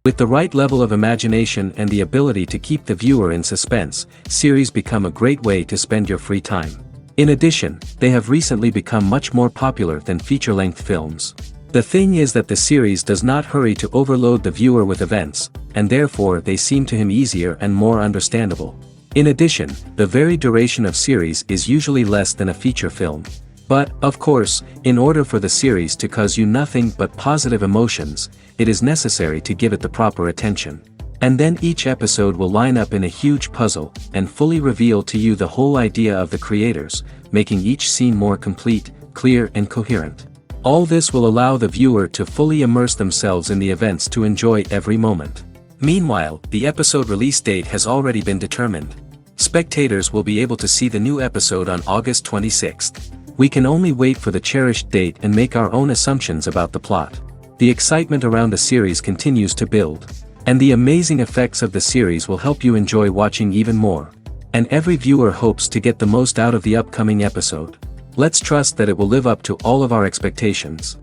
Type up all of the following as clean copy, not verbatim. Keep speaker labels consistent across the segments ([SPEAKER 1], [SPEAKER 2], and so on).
[SPEAKER 1] With the right level of imagination and the ability to keep the viewer in suspense, series become a great way to spend your free time. In addition, they have recently become much more popular than feature-length films. The thing is that the series does not hurry to overload the viewer with events, and therefore they seem to him easier and more understandable. In addition, the very duration of series is usually less than a feature film. But, of course, in order for the series to cause you nothing but positive emotions, it is necessary to give it the proper attention. And then each episode will line up in a huge puzzle, and fully reveal to you the whole idea of the creators, making each scene more complete, clear and coherent. All this will allow the viewer to fully immerse themselves in the events to enjoy every moment. Meanwhile, the episode release date has already been determined. Spectators will be able to see the new episode on August 26th. We can only wait for the cherished date and make our own assumptions about the plot. The excitement around the series continues to build. And the amazing effects of the series will help you enjoy watching even more. And every viewer hopes to get the most out of the upcoming episode. Let's trust that it will live up to all of our expectations.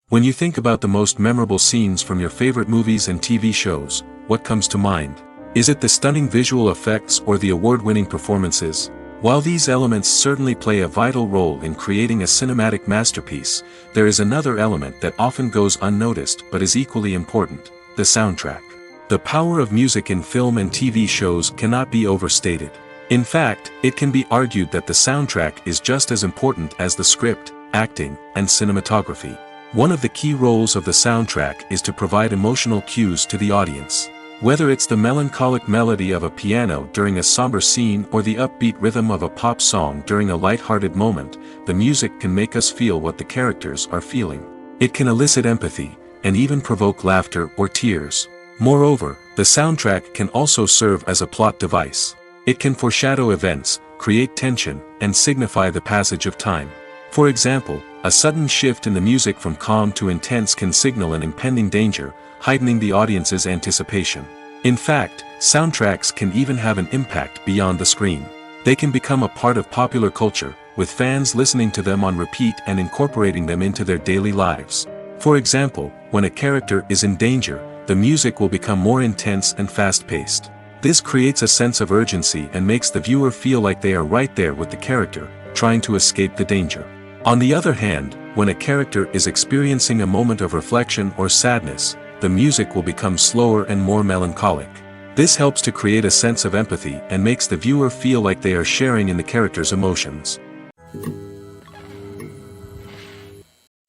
[SPEAKER 1] When you think about the most memorable scenes from your favorite movies and TV shows, what comes to mind? Is it the stunning visual effects or the award-winning performances? While these elements certainly play a vital role in creating a cinematic masterpiece, there is another element that often goes unnoticed but is equally important: the soundtrack. The power of music in film and TV shows cannot be overstated. In fact, it can be argued that the soundtrack is just as important as the script, acting, and cinematography. One of the key roles of the soundtrack is to provide emotional cues to the audience. Whether it's the melancholic melody of a piano during a somber scene or the upbeat rhythm of a pop song during a light-hearted moment, the music can make us feel what the characters are feeling. It can elicit empathy, and even provoke laughter or tears. Moreover, the soundtrack can also serve as a plot device. It can foreshadow events, create tension, and signify the passage of time. For example, a sudden shift in the music from calm to intense can signal an impending danger, heightening the audience's anticipation. In fact, soundtracks can even have an impact beyond the screen. They can become a part of popular culture, with fans listening to them on repeat and incorporating them into their daily lives. For example, when a character is in danger, the music will become more intense and fast-paced. This creates a sense of urgency and makes the viewer feel like they are right there with the character, trying to escape the danger. On the other hand, when a character is experiencing a moment of reflection or sadness, the music will become slower and more melancholic. This helps to create a sense of empathy and makes the viewer feel like they are sharing in the character's emotions.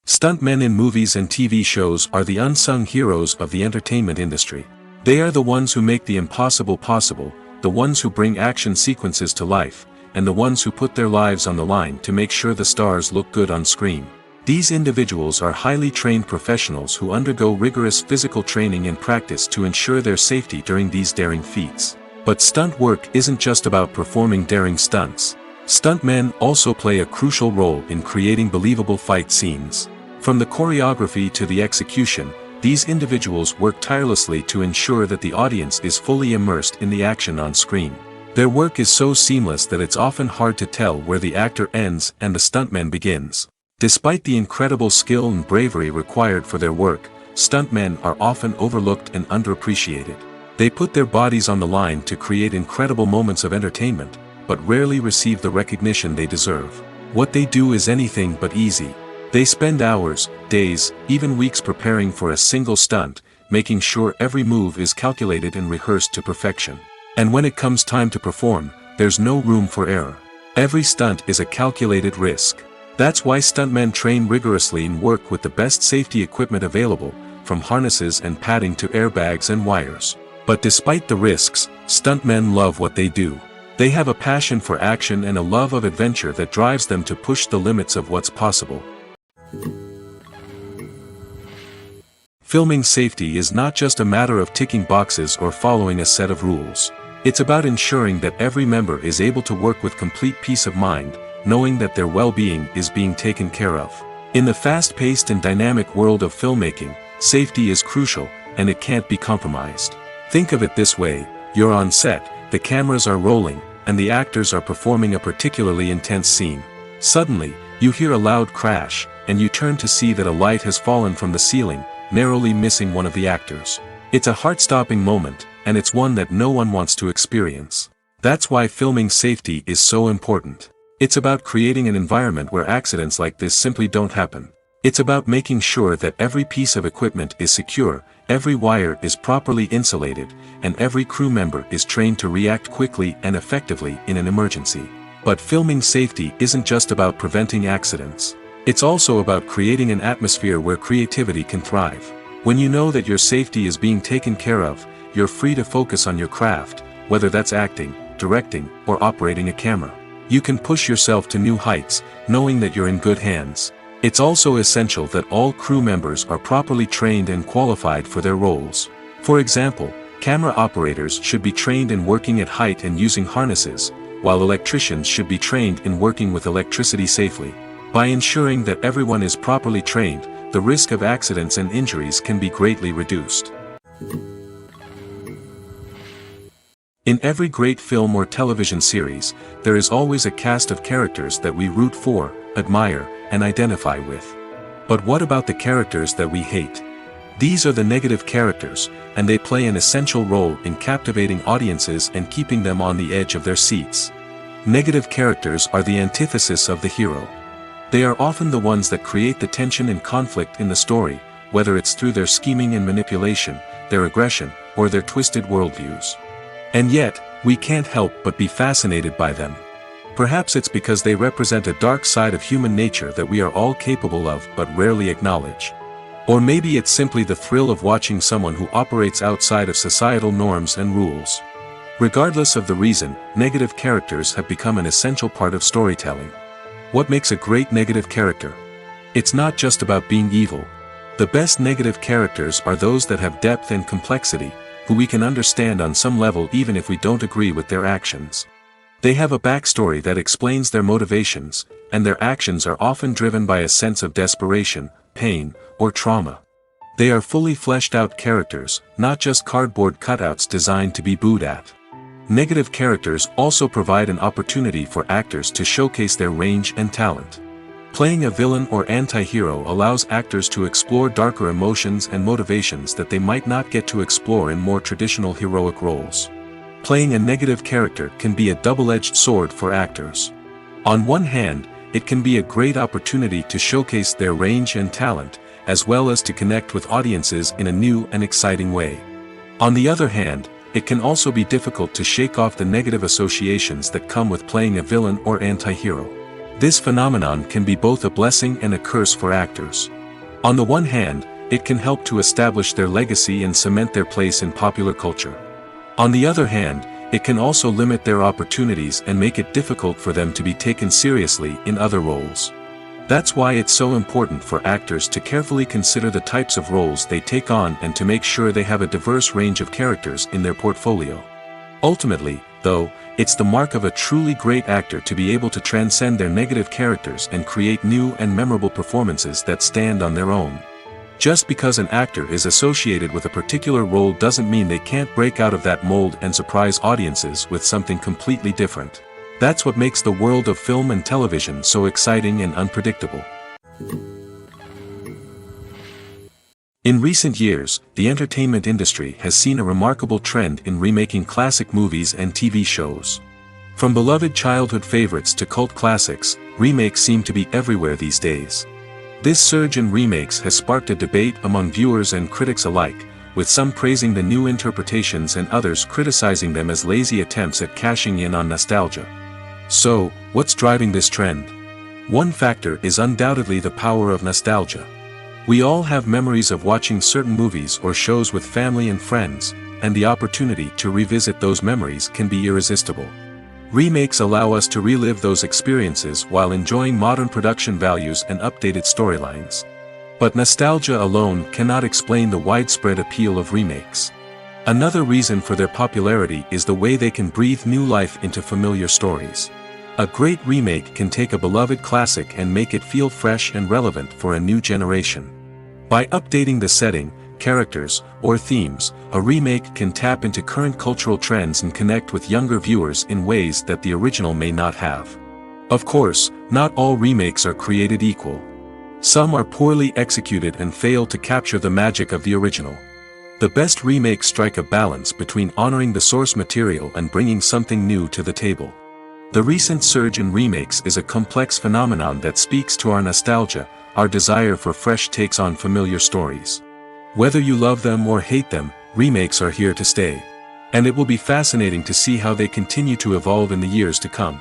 [SPEAKER 1] Stuntmen in movies and TV shows are the unsung heroes of the entertainment industry. They are the ones who make the impossible possible, the ones who bring action sequences to life, and the ones who put their lives on the line to make sure the stars look good on screen. These individuals are highly trained professionals who undergo rigorous physical training and practice to ensure their safety during these daring feats. But stunt work isn't just about performing daring stunts. Stuntmen also play a crucial role in creating believable fight scenes. From the choreography to the execution, these individuals work tirelessly to ensure that the audience is fully immersed in the action on screen. Their work is so seamless that it's often hard to tell where the actor ends and the stuntman begins. Despite the incredible skill and bravery required for their work, stuntmen are often overlooked and underappreciated. They put their bodies on the line to create incredible moments of entertainment, but rarely receive the recognition they deserve. What they do is anything but easy. They spend hours, days, even weeks preparing for a single stunt, making sure every move is calculated and rehearsed to perfection. And when it comes time to perform, there's no room for error. Every stunt is a calculated risk. That's why stuntmen train rigorously and work with the best safety equipment available, from harnesses and padding to airbags and wires. But despite the risks, stuntmen love what they do. They have a passion for action and a love of adventure that drives them to push the limits of what's possible. Filming safety is not just a matter of ticking boxes or following a set of rules. It's about ensuring that every member is able to work with complete peace of mind, knowing that their well-being is being taken care of. In the fast-paced and dynamic world of filmmaking, safety is crucial, and it can't be compromised. Think of it this way: you're on set, the cameras are rolling, and the actors are performing a particularly intense scene. Suddenly, you hear a loud crash, and you turn to see that a light has fallen from the ceiling, narrowly missing one of the actors. It's a heart-stopping moment, and it's one that no one wants to experience. That's why filming safety is so important. It's about creating an environment where accidents like this simply don't happen. It's about making sure that every piece of equipment is secure, every wire is properly insulated, and every crew member is trained to react quickly and effectively in an emergency. But filming safety isn't just about preventing accidents. It's also about creating an atmosphere where creativity can thrive. When you know that your safety is being taken care of, you're free to focus on your craft, whether that's acting, directing, or operating a camera. You can push yourself to new heights, knowing that you're in good hands. It's also essential that all crew members are properly trained and qualified for their roles. For example, camera operators should be trained in working at height and using harnesses, while electricians should be trained in working with electricity safely. By ensuring that everyone is properly trained, the risk of accidents and injuries can be greatly reduced. In every great film or television series, there is always a cast of characters that we root for, admire, and identify with. But what about the characters that we hate? These are the negative characters, and they play an essential role in captivating audiences and keeping them on the edge of their seats. Negative characters are the antithesis of the hero. They are often the ones that create the tension and conflict in the story, whether it's through their scheming and manipulation, their aggression, or their twisted worldviews. And yet, we can't help but be fascinated by them. Perhaps it's because they represent a dark side of human nature that we are all capable of but rarely acknowledge. Or maybe it's simply the thrill of watching someone who operates outside of societal norms and rules. Regardless of the reason, negative characters have become an essential part of storytelling. What makes a great negative character? It's not just about being evil. The best negative characters are those that have depth and complexity, who we can understand on some level even if we don't agree with their actions. They have a backstory that explains their motivations, and their actions are often driven by a sense of desperation, pain, or trauma. They are fully fleshed out characters, not just cardboard cutouts designed to be booed at. Negative characters also provide an opportunity for actors to showcase their range and talent. Playing a villain or anti-hero allows actors to explore darker emotions and motivations that they might not get to explore in more traditional heroic roles. Playing a negative character can be a double-edged sword for actors. On one hand, it can be a great opportunity to showcase their range and talent, as well as to connect with audiences in a new and exciting way. On the other hand, it can also be difficult to shake off the negative associations that come with playing a villain or anti-hero. This phenomenon can be both a blessing and a curse for actors. On the one hand, it can help to establish their legacy and cement their place in popular culture. On the other hand, it can also limit their opportunities and make it difficult for them to be taken seriously in other roles. That's why it's so important for actors to carefully consider the types of roles they take on and to make sure they have a diverse range of characters in their portfolio. Ultimately, though, it's the mark of a truly great actor to be able to transcend their negative characters and create new and memorable performances that stand on their own. Just because an actor is associated with a particular role doesn't mean they can't break out of that mold and surprise audiences with something completely different. That's what makes the world of film and television so exciting and unpredictable. In recent years, the entertainment industry has seen a remarkable trend in remaking classic movies and TV shows. From beloved childhood favorites to cult classics, remakes seem to be everywhere these days. This surge in remakes has sparked a debate among viewers and critics alike, with some praising the new interpretations and others criticizing them as lazy attempts at cashing in on nostalgia. So, what's driving this trend? One factor is undoubtedly the power of nostalgia. We all have memories of watching certain movies or shows with family and friends, and the opportunity to revisit those memories can be irresistible. Remakes allow us to relive those experiences while enjoying modern production values and updated storylines. But nostalgia alone cannot explain the widespread appeal of remakes. Another reason for their popularity is the way they can breathe new life into familiar stories. A great remake can take a beloved classic and make it feel fresh and relevant for a new generation. By updating the setting, characters, or themes, a remake can tap into current cultural trends and connect with younger viewers in ways that the original may not have. Of course, not all remakes are created equal. Some are poorly executed and fail to capture the magic of the original. The best remakes strike a balance between honoring the source material and bringing something new to the table. The recent surge in remakes is a complex phenomenon that speaks to our nostalgia, our desire for fresh takes on familiar stories. Whether you love them or hate them, remakes are here to stay. And it will be fascinating to see how they continue to evolve in the years to come.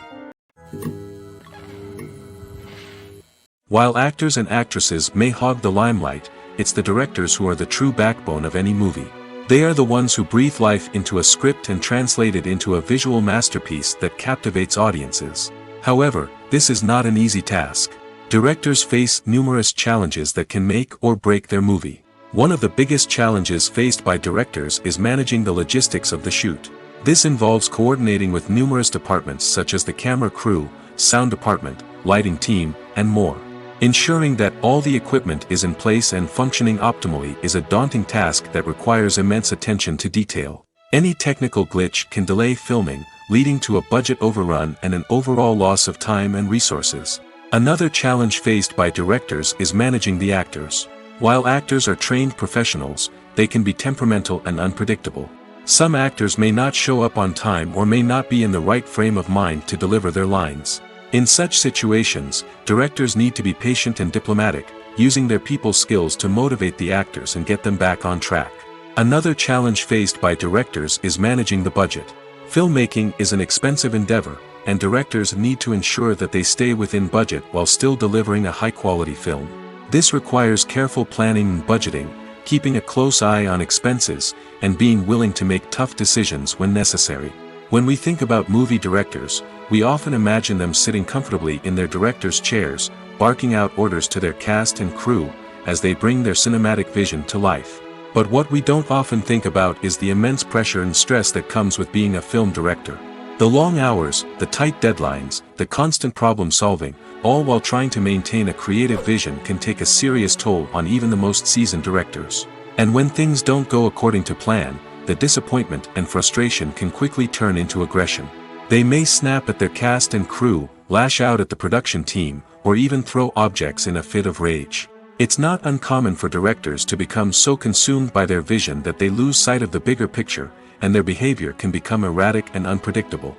[SPEAKER 1] While actors and actresses may hog the limelight, it's the directors who are the true backbone of any movie. They are the ones who breathe life into a script and translate it into a visual masterpiece that captivates audiences. However, this is not an easy task. Directors face numerous challenges that can make or break their movie. One of the biggest challenges faced by directors is managing the logistics of the shoot. This involves coordinating with numerous departments such as the camera crew, sound department, lighting team, and more. Ensuring that all the equipment is in place and functioning optimally is a daunting task that requires immense attention to detail. Any technical glitch can delay filming, leading to a budget overrun and an overall loss of time and resources. Another challenge faced by directors is managing the actors. While actors are trained professionals, they can be temperamental and unpredictable. Some actors may not show up on time or may not be in the right frame of mind to deliver their lines. In such situations, directors need to be patient and diplomatic, using their people skills to motivate the actors and get them back on track. Another challenge faced by directors is managing the budget. Filmmaking is an expensive endeavor, and directors need to ensure that they stay within budget while still delivering a high-quality film. This requires careful planning and budgeting, keeping a close eye on expenses, and being willing to make tough decisions when necessary. When we think about movie directors, we often imagine them sitting comfortably in their director's chairs, barking out orders to their cast and crew, as they bring their cinematic vision to life. But what we don't often think about is the immense pressure and stress that comes with being a film director. The long hours, the tight deadlines, the constant problem solving, all while trying to maintain a creative vision can take a serious toll on even the most seasoned directors. And when things don't go according to plan, the disappointment and frustration can quickly turn into aggression. They may snap at their cast and crew, lash out at the production team, or even throw objects in a fit of rage. It's not uncommon for directors to become so consumed by their vision that they lose sight of the bigger picture, and their behavior can become erratic and unpredictable.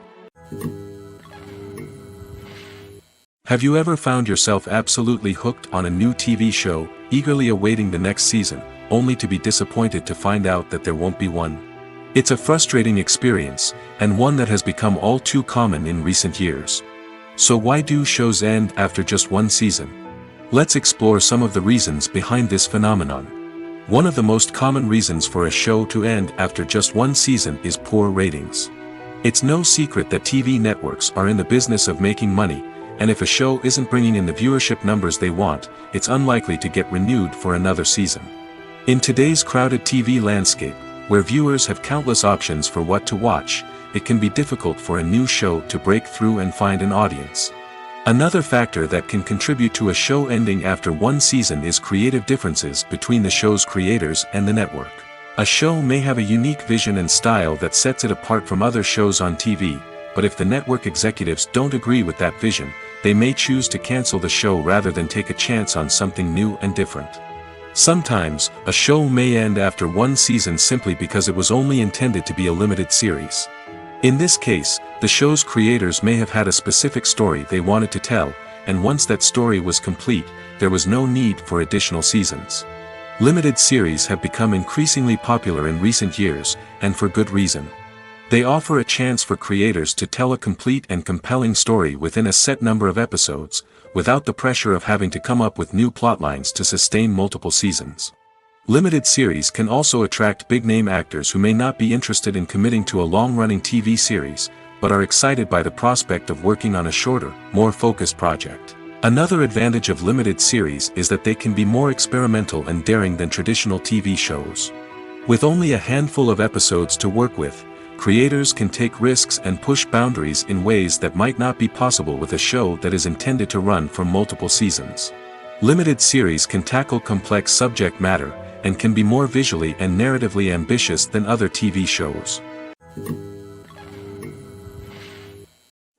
[SPEAKER 1] Have you ever found yourself absolutely hooked on a new TV show, eagerly awaiting the next season, only to be disappointed to find out that there won't be one? It's a frustrating experience, and one that has become all too common in recent years. So why do shows end after just one season? Let's explore some of the reasons behind this phenomenon. One of the most common reasons for a show to end after just one season is poor ratings. It's no secret that TV networks are in the business of making money, and if a show isn't bringing in the viewership numbers they want, it's unlikely to get renewed for another season. In today's crowded TV landscape, where viewers have countless options for what to watch, it can be difficult for a new show to break through and find an audience. Another factor that can contribute to a show ending after one season is creative differences between the show's creators and the network. A show may have a unique vision and style that sets it apart from other shows on TV, but if the network executives don't agree with that vision, they may choose to cancel the show rather than take a chance on something new and different. Sometimes, a show may end after one season simply because it was only intended to be a limited series. In this case, the show's creators may have had a specific story they wanted to tell, and once that story was complete, there was no need for additional seasons. Limited series have become increasingly popular in recent years, and for good reason. They offer a chance for creators to tell a complete and compelling story within a set number of episodes, without the pressure of having to come up with new plotlines to sustain multiple seasons. Limited series can also attract big-name actors who may not be interested in committing to a long-running TV series, but are excited by the prospect of working on a shorter, more focused project. Another advantage of limited series is that they can be more experimental and daring than traditional TV shows. With only a handful of episodes to work with, creators can take risks and push boundaries in ways that might not be possible with a show that is intended to run for multiple seasons. Limited series can tackle complex subject matter, and can be more visually and narratively ambitious than other TV shows.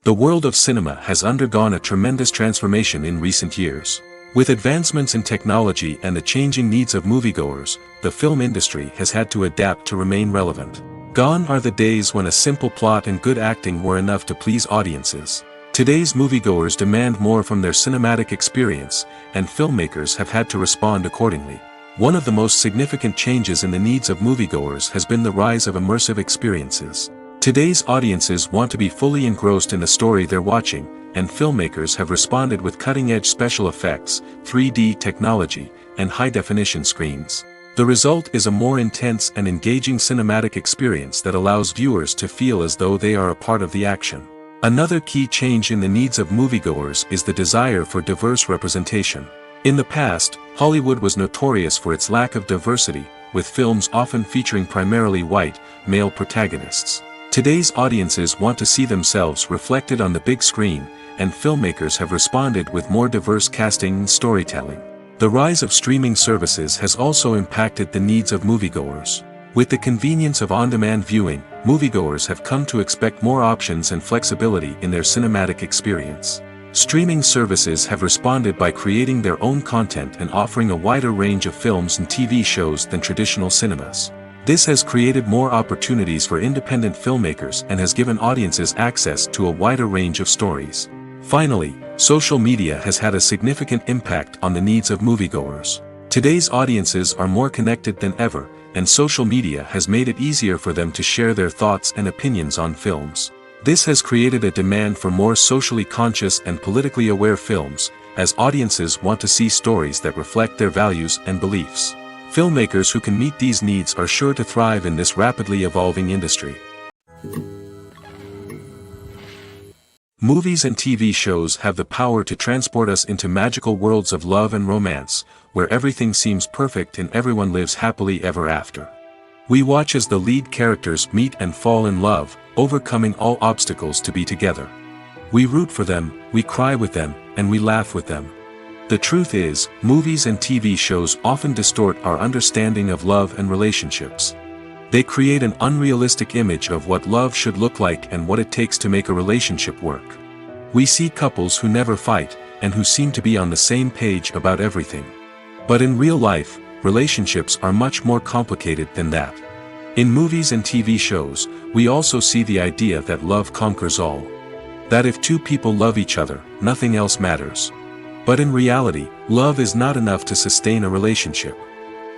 [SPEAKER 1] The world of cinema has undergone a tremendous transformation in recent years. With advancements in technology and the changing needs of moviegoers, the film industry has had to adapt to remain relevant. Gone are the days when a simple plot and good acting were enough to please audiences. Today's moviegoers demand more from their cinematic experience, and filmmakers have had to respond accordingly. One of the most significant changes in the needs of moviegoers has been the rise of immersive experiences. Today's audiences want to be fully engrossed in the story they're watching, and filmmakers have responded with cutting-edge special effects, 3D technology, and high-definition screens. The result is a more intense and engaging cinematic experience that allows viewers to feel as though they are a part of the action. Another key change in the needs of moviegoers is the desire for diverse representation. In the past, Hollywood was notorious for its lack of diversity, with films often featuring primarily white, male protagonists. Today's audiences want to see themselves reflected on the big screen, and filmmakers have responded with more diverse casting and storytelling. The rise of streaming services has also impacted the needs of moviegoers. With the convenience of on-demand viewing, moviegoers have come to expect more options and flexibility in their cinematic experience. Streaming services have responded by creating their own content and offering a wider range of films and TV shows than traditional cinemas. This has created more opportunities for independent filmmakers and has given audiences access to a wider range of stories. Finally, social media has had a significant impact on the needs of moviegoers. Today's audiences are more connected than ever, and social media has made it easier for them to share their thoughts and opinions on films. This has created a demand for more socially conscious and politically aware films, as audiences want to see stories that reflect their values and beliefs. Filmmakers who can meet these needs are sure to thrive in this rapidly evolving industry. Movies and TV shows have the power to transport us into magical worlds of love and romance, where everything seems perfect and everyone lives happily ever after. We watch as the lead characters meet and fall in love, overcoming all obstacles to be together. We root for them, we cry with them, and we laugh with them. The truth is, movies and TV shows often distort our understanding of love and relationships. They create an unrealistic image of what love should look like and what it takes to make a relationship work. We see couples who never fight, and who seem to be on the same page about everything. But in real life, relationships are much more complicated than that. In movies and TV shows, we also see the idea that love conquers all. That if two people love each other, nothing else matters. But in reality, love is not enough to sustain a relationship.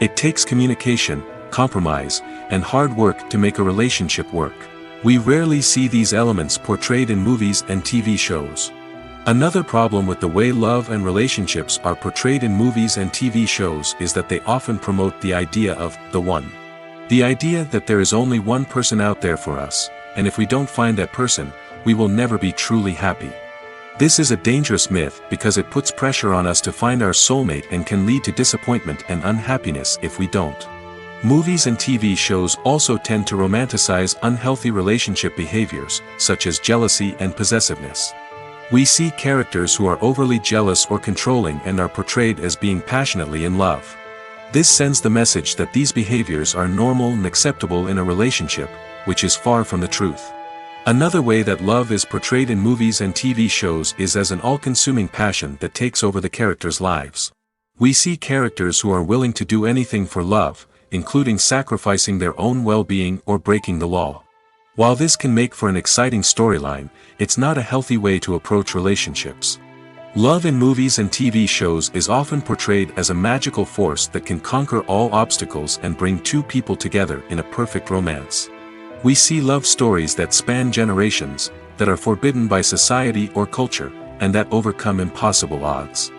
[SPEAKER 1] It takes communication, compromise, and hard work to make a relationship work. We rarely see these elements portrayed in movies and TV shows. Another problem with the way love and relationships are portrayed in movies and TV shows is that they often promote the idea of the one. The idea that there is only one person out there for us, and if we don't find that person, we will never be truly happy. This is a dangerous myth because it puts pressure on us to find our soulmate and can lead to disappointment and unhappiness if we don't. Movies and TV shows also tend to romanticize unhealthy relationship behaviors, such as jealousy and possessiveness. We see characters who are overly jealous or controlling and are portrayed as being passionately in love. This sends the message that these behaviors are normal and acceptable in a relationship, which is far from the truth. Another way that love is portrayed in movies and TV shows is as an all-consuming passion that takes over the characters' lives. We see characters who are willing to do anything for love, including sacrificing their own well-being or breaking the law. While this can make for an exciting storyline, it's not a healthy way to approach relationships. Love in movies and TV shows is often portrayed as a magical force that can conquer all obstacles and bring two people together in a perfect romance. We see love stories that span generations, that are forbidden by society or culture, and that overcome impossible odds.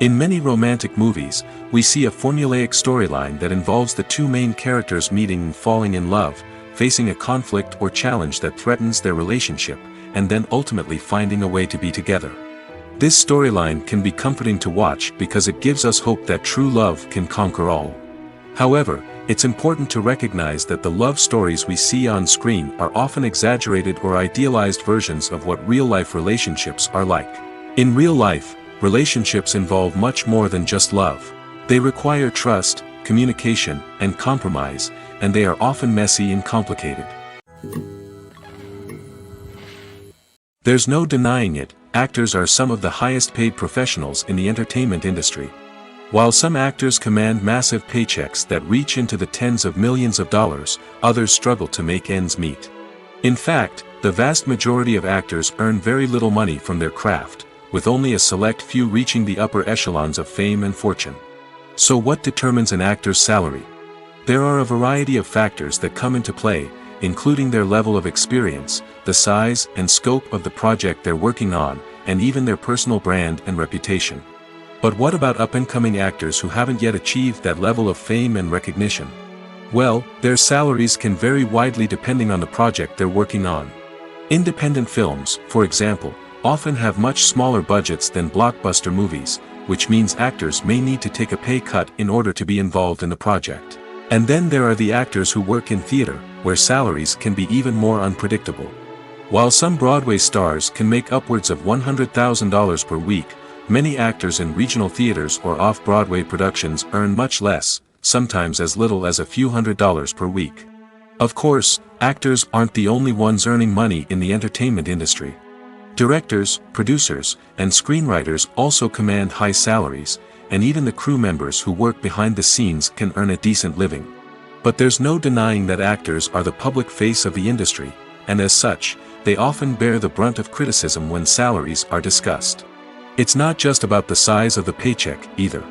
[SPEAKER 1] In many romantic movies, we see a formulaic storyline that involves the two main characters meeting and falling in love, facing a conflict or challenge that threatens their relationship, and then ultimately finding a way to be together. This storyline can be comforting to watch because it gives us hope that true love can conquer all. However, it's important to recognize that the love stories we see on screen are often exaggerated or idealized versions of what real-life relationships are like. In real life, relationships involve much more than just love. They require trust, communication, and compromise, and they are often messy and complicated. There's no denying it, actors are some of the highest paid professionals in the entertainment industry. While some actors command massive paychecks that reach into the tens of millions of dollars, others struggle to make ends meet. In fact, the vast majority of actors earn very little money from their craft, with only a select few reaching the upper echelons of fame and fortune. So what determines an actor's salary? There are a variety of factors that come into play, including their level of experience, the size and scope of the project they're working on, and even their personal brand and reputation. But what about up-and-coming actors who haven't yet achieved that level of fame and recognition? Well, their salaries can vary widely depending on the project they're working on. Independent films, for example, often have much smaller budgets than blockbuster movies, which means actors may need to take a pay cut in order to be involved in the project. And then there are the actors who work in theater, where salaries can be even more unpredictable. While some Broadway stars can make upwards of $100,000 per week, many actors in regional theaters or off-Broadway productions earn much less, sometimes as little as a few $100s per week. Of course, actors aren't the only ones earning money in the entertainment industry. Directors, producers, and screenwriters also command high salaries, and even the crew members who work behind the scenes can earn a decent living. But there's no denying that actors are the public face of the industry, and as such, they often bear the brunt of criticism when salaries are discussed. It's not just about the size of the paycheck, either.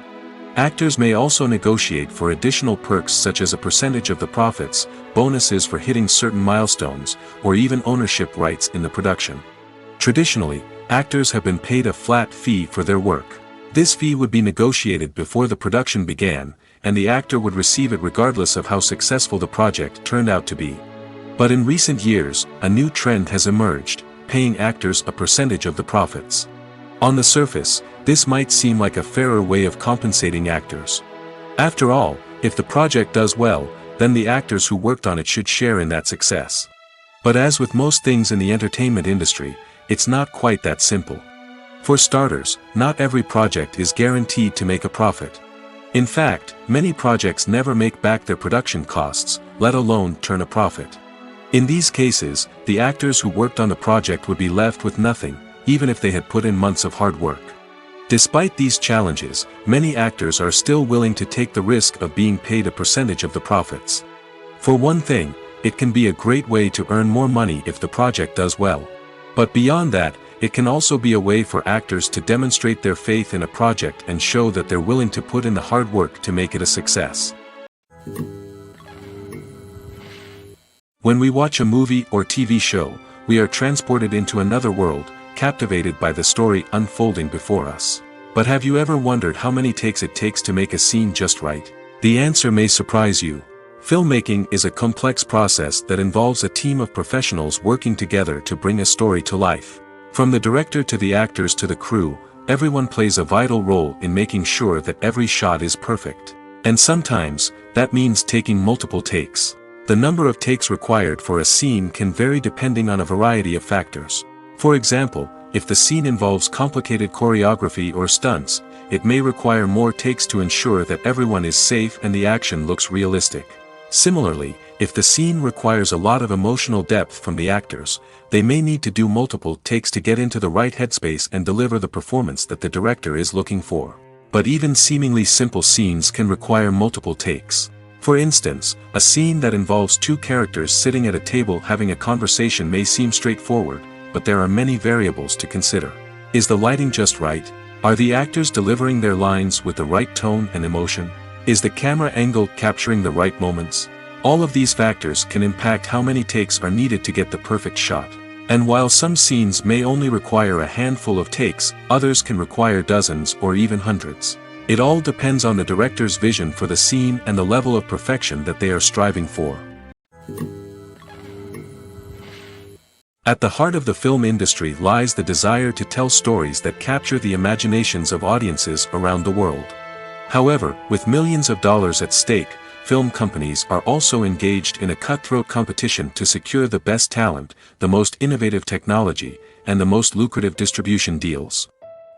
[SPEAKER 1] Actors may also negotiate for additional perks such as a percentage of the profits, bonuses for hitting certain milestones, or even ownership rights in the production. Traditionally, actors have been paid a flat fee for their work. This fee would be negotiated before the production began, and the actor would receive it regardless of how successful the project turned out to be. But in recent years, a new trend has emerged, paying actors a percentage of the profits. On the surface, this might seem like a fairer way of compensating actors. After all, if the project does well, then the actors who worked on it should share in that success. But as with most things in the entertainment industry, it's not quite that simple. For starters, not every project is guaranteed to make a profit. In fact, many projects never make back their production costs, let alone turn a profit. In these cases, the actors who worked on the project would be left with nothing, even if they had put in months of hard work. Despite these challenges, many actors are still willing to take the risk of being paid a percentage of the profits. For one thing, it can be a great way to earn more money if the project does well. But beyond that, it can also be a way for actors to demonstrate their faith in a project and show that they're willing to put in the hard work to make it a success. When we watch a movie or TV show, we are transported into another world, captivated by the story unfolding before us. But have you ever wondered how many takes it takes to make a scene just right? The answer may surprise you. Filmmaking is a complex process that involves a team of professionals working together to bring a story to life. From the director to the actors to the crew, everyone plays a vital role in making sure that every shot is perfect. And sometimes, that means taking multiple takes. The number of takes required for a scene can vary depending on a variety of factors. For example, if the scene involves complicated choreography or stunts, it may require more takes to ensure that everyone is safe and the action looks realistic. Similarly, if the scene requires a lot of emotional depth from the actors, they may need to do multiple takes to get into the right headspace and deliver the performance that the director is looking for. But even seemingly simple scenes can require multiple takes. For instance, a scene that involves two characters sitting at a table having a conversation may seem straightforward, but there are many variables to consider. Is the lighting just right? Are the actors delivering their lines with the right tone and emotion? Is the camera angle capturing the right moments? All of these factors can impact how many takes are needed to get the perfect shot. And while some scenes may only require a handful of takes, others can require dozens or even hundreds. It all depends on the director's vision for the scene and the level of perfection that they are striving for. At the heart of the film industry lies the desire to tell stories that capture the imaginations of audiences around the world. However, with millions of dollars at stake, film companies are also engaged in a cutthroat competition to secure the best talent, the most innovative technology, and the most lucrative distribution deals.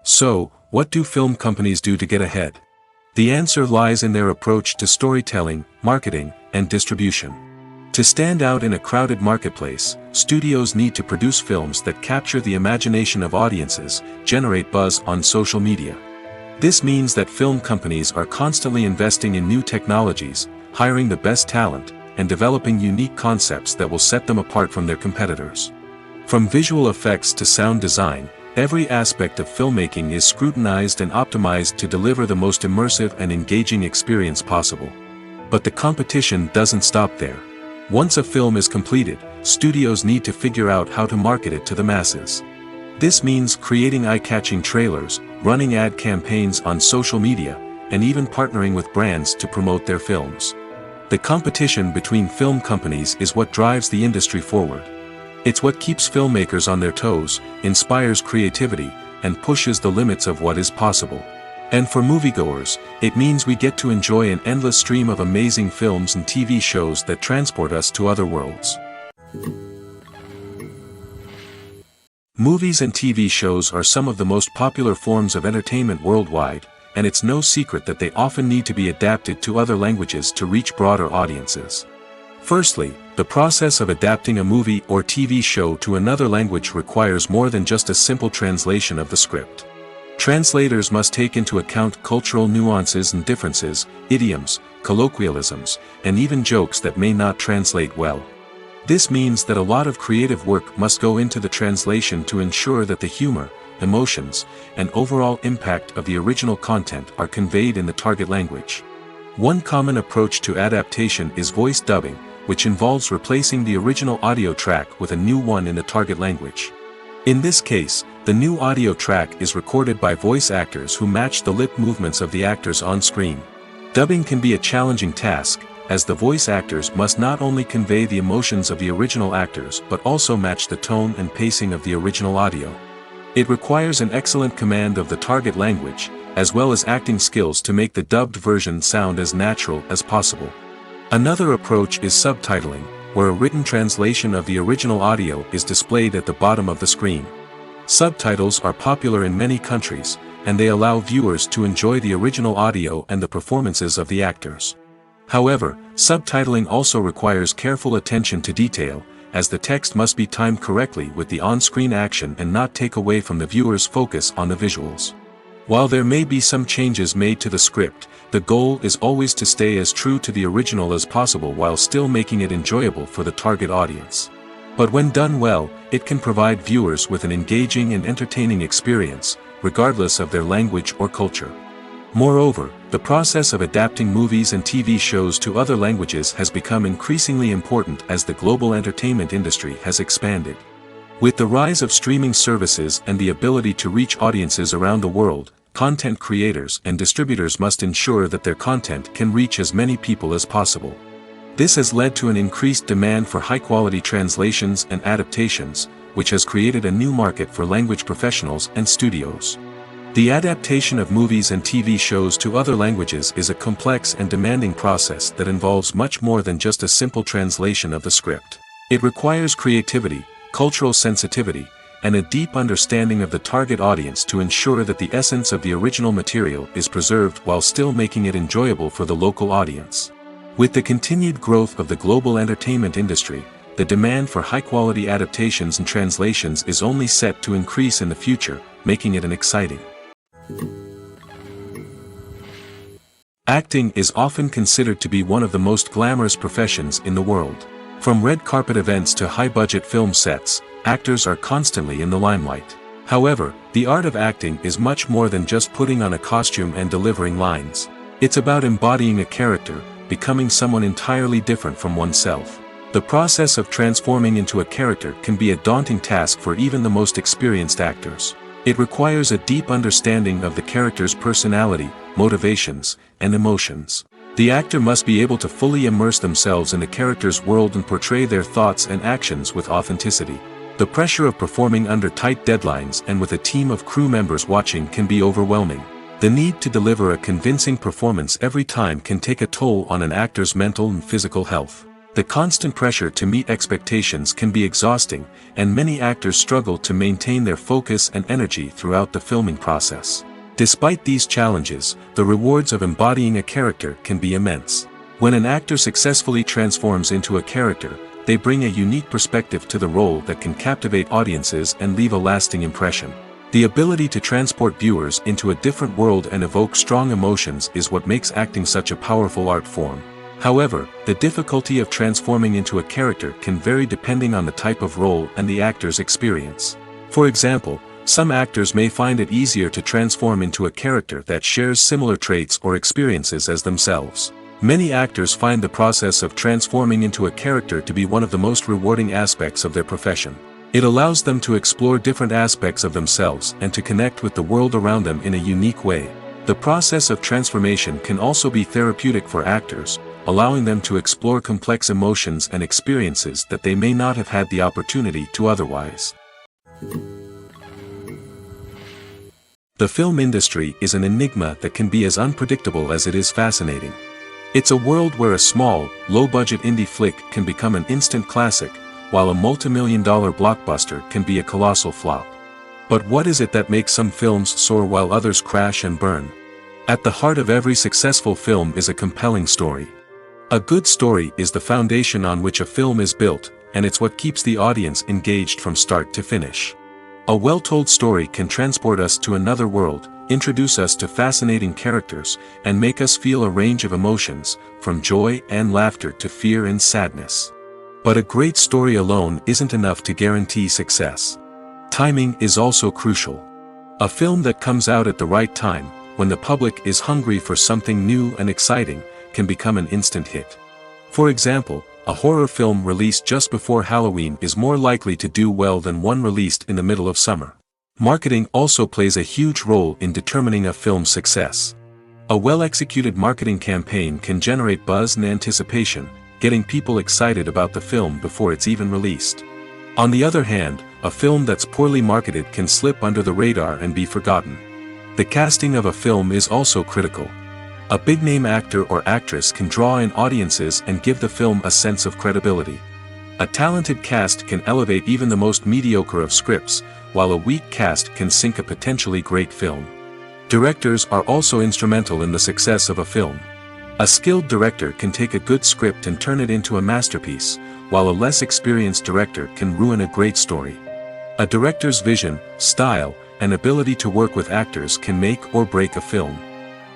[SPEAKER 1] So, what do film companies do to get ahead? The answer lies in their approach to storytelling, marketing, and distribution. To stand out in a crowded marketplace, studios need to produce films that capture the imagination of audiences, generate buzz on social media. This means that film companies are constantly investing in new technologies, hiring the best talent, and developing unique concepts that will set them apart from their competitors. From visual effects to sound design, every aspect of filmmaking is scrutinized and optimized to deliver the most immersive and engaging experience possible. But the competition doesn't stop there. Once a film is completed, studios need to figure out how to market it to the masses. This means creating eye-catching trailers, running ad campaigns on social media, and even partnering with brands to promote their films. The competition between film companies is what drives the industry forward. It's what keeps filmmakers on their toes, inspires creativity, and pushes the limits of what is possible. And for moviegoers, it means we get to enjoy an endless stream of amazing films and TV shows that transport us to other worlds. Movies and TV shows are some of the most popular forms of entertainment worldwide, and it's no secret that they often need to be adapted to other languages to reach broader audiences. Firstly, the process of adapting a movie or TV show to another language requires more than just a simple translation of the script. Translators must take into account cultural nuances and differences, idioms, colloquialisms, and even jokes that may not translate well. This means that a lot of creative work must go into the translation to ensure that the humor, emotions, and overall impact of the original content are conveyed in the target language. One common approach to adaptation is voice dubbing, which involves replacing the original audio track with a new one in the target language. In this case, the new audio track is recorded by voice actors who match the lip movements of the actors on screen. Dubbing can be a challenging task, as the voice actors must not only convey the emotions of the original actors but also match the tone and pacing of the original audio. It requires an excellent command of the target language, as well as acting skills to make the dubbed version sound as natural as possible. Another approach is subtitling, where a written translation of the original audio is displayed at the bottom of the screen. Subtitles are popular in many countries, and they allow viewers to enjoy the original audio and the performances of the actors. However, subtitling also requires careful attention to detail, as the text must be timed correctly with the on-screen action and not take away from the viewer's focus on the visuals. While there may be some changes made to the script, the goal is always to stay as true to the original as possible while still making it enjoyable for the target audience. But when done well, it can provide viewers with an engaging and entertaining experience, regardless of their language or culture. Moreover, the process of adapting movies and TV shows to other languages has become increasingly important as the global entertainment industry has expanded. With the rise of streaming services and the ability to reach audiences around the world, content creators and distributors must ensure that their content can reach as many people as possible. This has led to an increased demand for high-quality translations and adaptations, which has created a new market for language professionals and studios. The adaptation of movies and TV shows to other languages is a complex and demanding process that involves much more than just a simple translation of the script. It requires creativity, cultural sensitivity, and a deep understanding of the target audience to ensure that the essence of the original material is preserved while still making it enjoyable for the local audience. With the continued growth of the global entertainment industry, the demand for high-quality adaptations and translations is only set to increase in the future, making it an exciting. Acting is often considered to be one of the most glamorous professions in the world. From red carpet events to high-budget film sets, actors are constantly in the limelight. However, the art of acting is much more than just putting on a costume and delivering lines. It's about embodying a character, becoming someone entirely different from oneself. The process of transforming into a character can be a daunting task for even the most experienced actors. It requires a deep understanding of the character's personality, motivations, and emotions. The actor must be able to fully immerse themselves in the character's world and portray their thoughts and actions with authenticity. The pressure of performing under tight deadlines and with a team of crew members watching can be overwhelming. The need to deliver a convincing performance every time can take a toll on an actor's mental and physical health. The constant pressure to meet expectations can be exhausting, and many actors struggle to maintain their focus and energy throughout the filming process. Despite these challenges, the rewards of embodying a character can be immense. When an actor successfully transforms into a character, they bring a unique perspective to the role that can captivate audiences and leave a lasting impression. The ability to transport viewers into a different world and evoke strong emotions is what makes acting such a powerful art form. However, the difficulty of transforming into a character can vary depending on the type of role and the actor's experience. For example, some actors may find it easier to transform into a character that shares similar traits or experiences as themselves. Many actors find the process of transforming into a character to be one of the most rewarding aspects of their profession. It allows them to explore different aspects of themselves and to connect with the world around them in a unique way. The process of transformation can also be therapeutic for actors, allowing them to explore complex emotions and experiences that they may not have had the opportunity to otherwise. The film industry is an enigma that can be as unpredictable as it is fascinating. It's a world where a small, low-budget indie flick can become an instant classic, while a multi-million-dollar blockbuster can be a colossal flop. But what is it that makes some films soar while others crash and burn? At the heart of every successful film is a compelling story. A good story is the foundation on which a film is built, and it's what keeps the audience engaged from start to finish. A well-told story can transport us to another world, introduce us to fascinating characters, and make us feel a range of emotions, from joy and laughter to fear and sadness. But a great story alone isn't enough to guarantee success. Timing is also crucial. A film that comes out at the right time, when the public is hungry for something new and exciting, can become an instant hit. For example, a horror film released just before Halloween is more likely to do well than one released in the middle of summer. Marketing also plays a huge role in determining a film's success. A well-executed marketing campaign can generate buzz and anticipation, getting people excited about the film before it's even released. On the other hand, a film that's poorly marketed can slip under the radar and be forgotten. The casting of a film is also critical. A big-name actor or actress can draw in audiences and give the film a sense of credibility. A talented cast can elevate even the most mediocre of scripts, while a weak cast can sink a potentially great film. Directors are also instrumental in the success of a film. A skilled director can take a good script and turn it into a masterpiece, while a less experienced director can ruin a great story. A director's vision, style, and ability to work with actors can make or break a film.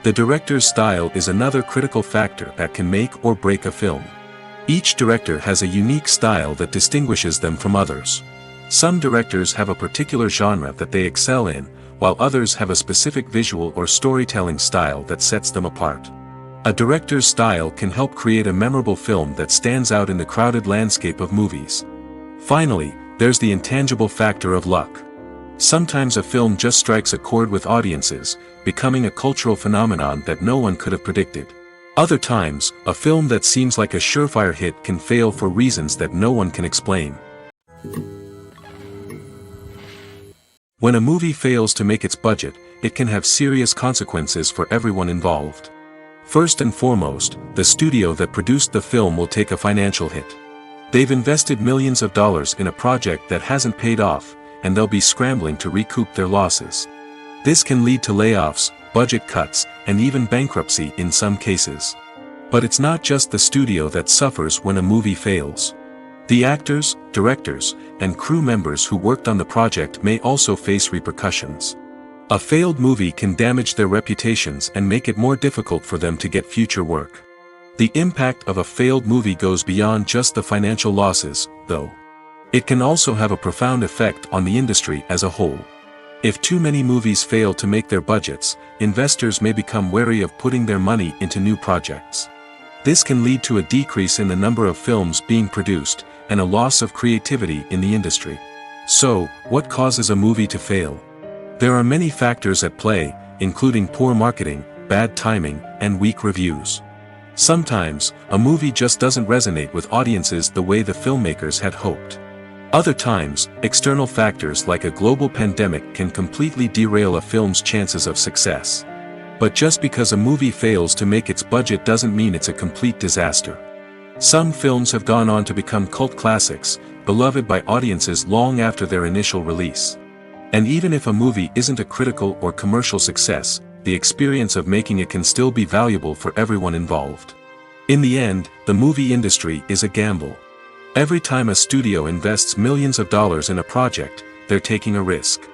[SPEAKER 1] The director's style is another critical factor that can make or break a film. Each director has a unique style that distinguishes them from others. Some directors have a particular genre that they excel in, while others have a specific visual or storytelling style that sets them apart. A director's style can help create a memorable film that stands out in the crowded landscape of movies. Finally, there's the intangible factor of luck. Sometimes a film just strikes a chord with audiences, becoming a cultural phenomenon that no one could have predicted. Other times, a film that seems like a surefire hit can fail for reasons that no one can explain. When a movie fails to make its budget, it can have serious consequences for everyone involved. First and foremost, the studio that produced the film will take a financial hit. They've invested millions of dollars in a project that hasn't paid off, and they'll be scrambling to recoup their losses. This can lead to layoffs, budget cuts, and even bankruptcy in some cases. But it's not just the studio that suffers when a movie fails. The actors, directors, and crew members who worked on the project may also face repercussions. A failed movie can damage their reputations and make it more difficult for them to get future work. The impact of a failed movie goes beyond just the financial losses, though. It can also have a profound effect on the industry as a whole. If too many movies fail to make their budgets, investors may become wary of putting their money into new projects. This can lead to a decrease in the number of films being produced, and a loss of creativity in the industry. So, what causes a movie to fail? There are many factors at play, including poor marketing, bad timing, and weak reviews. Sometimes, a movie just doesn't resonate with audiences the way the filmmakers had hoped. Other times, external factors like a global pandemic can completely derail a film's chances of success. But just because a movie fails to make its budget doesn't mean it's a complete disaster. Some films have gone on to become cult classics, beloved by audiences long after their initial release. And even if a movie isn't a critical or commercial success, the experience of making it can still be valuable for everyone involved. In the end, the movie industry is a gamble. Every time a studio invests millions of dollars in a project, they're taking a risk.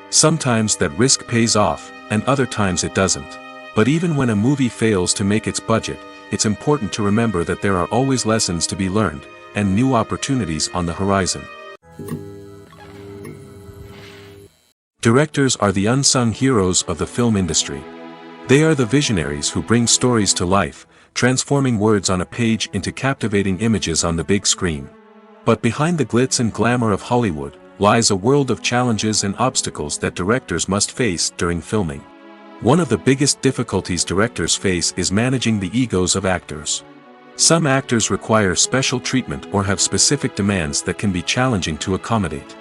[SPEAKER 1] Sometimes that risk pays off, and other times it doesn't. But even when a movie fails to make its budget, it's important to remember that there are always lessons to be learned, and new opportunities on the horizon. Directors are the unsung heroes of the film industry. They are the visionaries who bring stories to life, transforming words on a page into captivating images on the big screen. But behind the glitz and glamour of Hollywood, lies a world of challenges and obstacles that directors must face during filming. One of the biggest difficulties directors face is managing the egos of actors. Some actors require special treatment or have specific demands that can be challenging to accommodate.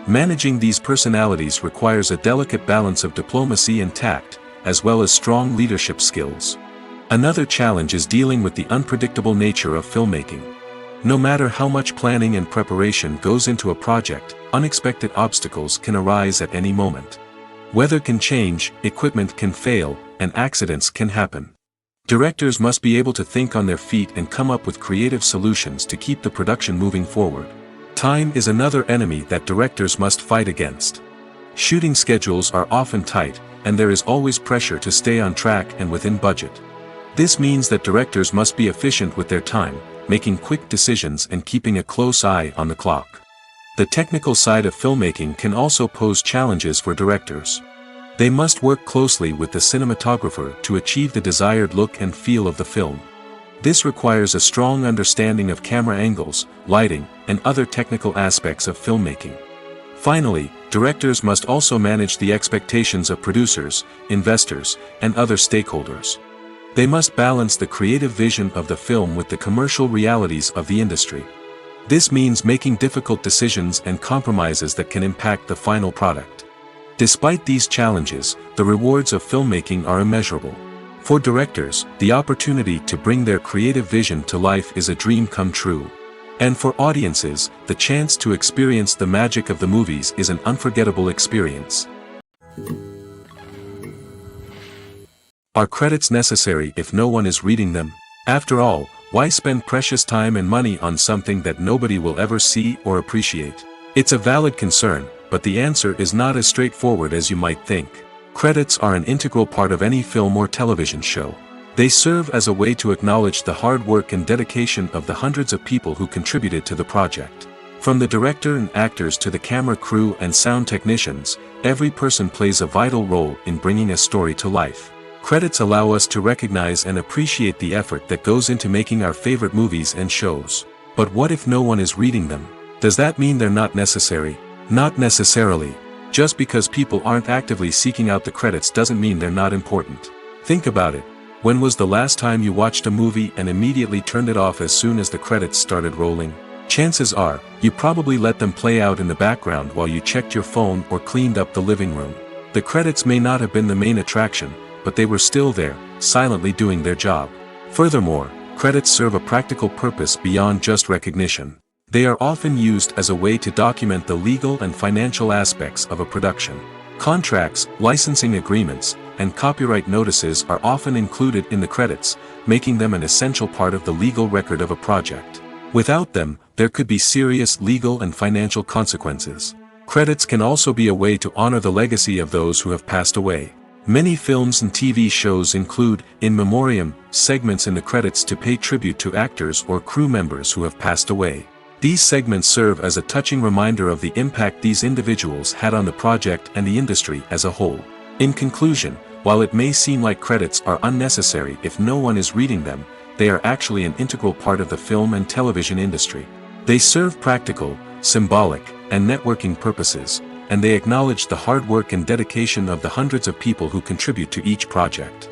[SPEAKER 1] Managing these personalities requires a delicate balance of diplomacy and tact, as well as strong leadership skills. Another challenge is dealing with the unpredictable nature of filmmaking. No matter how much planning and preparation goes into a project, unexpected obstacles can arise at any moment. Weather can change, equipment can fail, and accidents can happen. Directors must be able to think on their feet and come up with creative solutions to keep the production moving forward. Time is another enemy that directors must fight against. Shooting schedules are often tight, and there is always pressure to stay on track and within budget. This means that directors must be efficient with their time, making quick decisions and keeping a close eye on the clock. The technical side of filmmaking can also pose challenges for directors. They must work closely with the cinematographer to achieve the desired look and feel of the film. This requires a strong understanding of camera angles, lighting, and other technical aspects of filmmaking. Finally, directors must also manage the expectations of producers, investors, and other stakeholders. They must balance the creative vision of the film with the commercial realities of the industry. This means making difficult decisions and compromises that can impact the final product. Despite these challenges, the rewards of filmmaking are immeasurable. For directors, the opportunity to bring their creative vision to life is a dream come true. And for audiences, the chance to experience the magic of the movies is an unforgettable experience. Are credits necessary if no one is reading them? After all, why spend precious time and money on something that nobody will ever see or appreciate? It's a valid concern, but the answer is not as straightforward as you might think. Credits are an integral part of any film or television show. They serve as a way to acknowledge the hard work and dedication of the hundreds of people who contributed to the project. From the director and actors to the camera crew and sound technicians, every person plays a vital role in bringing a story to life. Credits allow us to recognize and appreciate the effort that goes into making our favorite movies and shows. But what if no one is reading them? Does that mean they're not necessary? Not necessarily. Just because people aren't actively seeking out the credits doesn't mean they're not important. Think about it. When was the last time you watched a movie and immediately turned it off as soon as the credits started rolling? Chances are, you probably let them play out in the background while you checked your phone or cleaned up the living room. The credits may not have been the main attraction, but they were still there, silently doing their job. Furthermore, credits serve a practical purpose beyond just recognition. They are often used as a way to document the legal and financial aspects of a production. Contracts, licensing agreements, and copyright notices are often included in the credits, making them an essential part of the legal record of a project. Without them, there could be serious legal and financial consequences. Credits can also be a way to honor the legacy of those who have passed away. Many films and TV shows include, in memoriam, segments in the credits to pay tribute to actors or crew members who have passed away. These segments serve as a touching reminder of the impact these individuals had on the project and the industry as a whole. In conclusion, while it may seem like credits are unnecessary if no one is reading them, they are actually an integral part of the film and television industry. They serve practical, symbolic, and networking purposes, and they acknowledge the hard work and dedication of the hundreds of people who contribute to each project.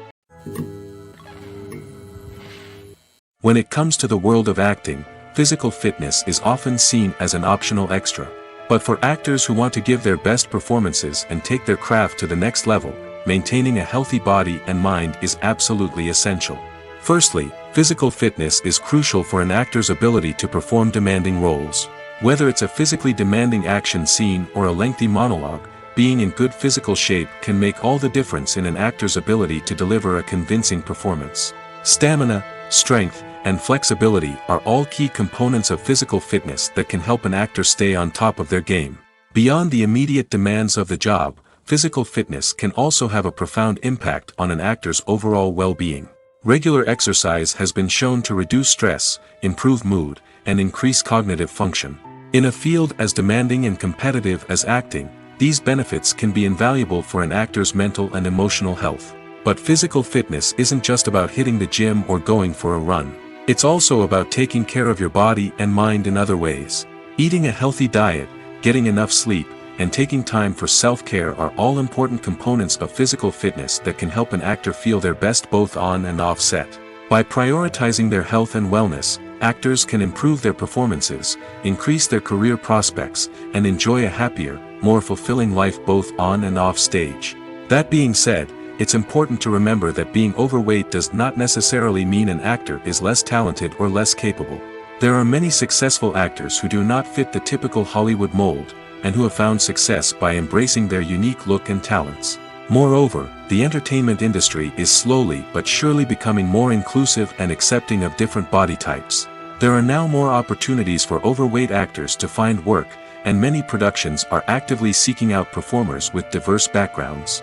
[SPEAKER 1] When it comes to the world of acting, physical fitness is often seen as an optional extra. But for actors who want to give their best performances and take their craft to the next level, maintaining a healthy body and mind is absolutely essential. Firstly, physical fitness is crucial for an actor's ability to perform demanding roles. Whether it's a physically demanding action scene or a lengthy monologue, being in good physical shape can make all the difference in an actor's ability to deliver a convincing performance. Stamina, strength, and flexibility are all key components of physical fitness that can help an actor stay on top of their game. Beyond the immediate demands of the job, physical fitness can also have a profound impact on an actor's overall well-being. Regular exercise has been shown to reduce stress, improve mood, and increase cognitive function. In a field as demanding and competitive as acting, these benefits can be invaluable for an actor's mental and emotional health. But physical fitness isn't just about hitting the gym or going for a run. It's also about taking care of your body and mind in other ways. Eating a healthy diet, getting enough sleep, and taking time for self-care are all important components of physical fitness that can help an actor feel their best both on and off set. By prioritizing their health and wellness, actors can improve their performances, increase their career prospects, and enjoy a happier, more fulfilling life both on and off stage. That being said, it's important to remember that being overweight does not necessarily mean an actor is less talented or less capable. There are many successful actors who do not fit the typical Hollywood mold, and who have found success by embracing their unique look and talents. Moreover, the entertainment industry is slowly but surely becoming more inclusive and accepting of different body types. There are now more opportunities for overweight actors to find work, and many productions are actively seeking out performers with diverse backgrounds.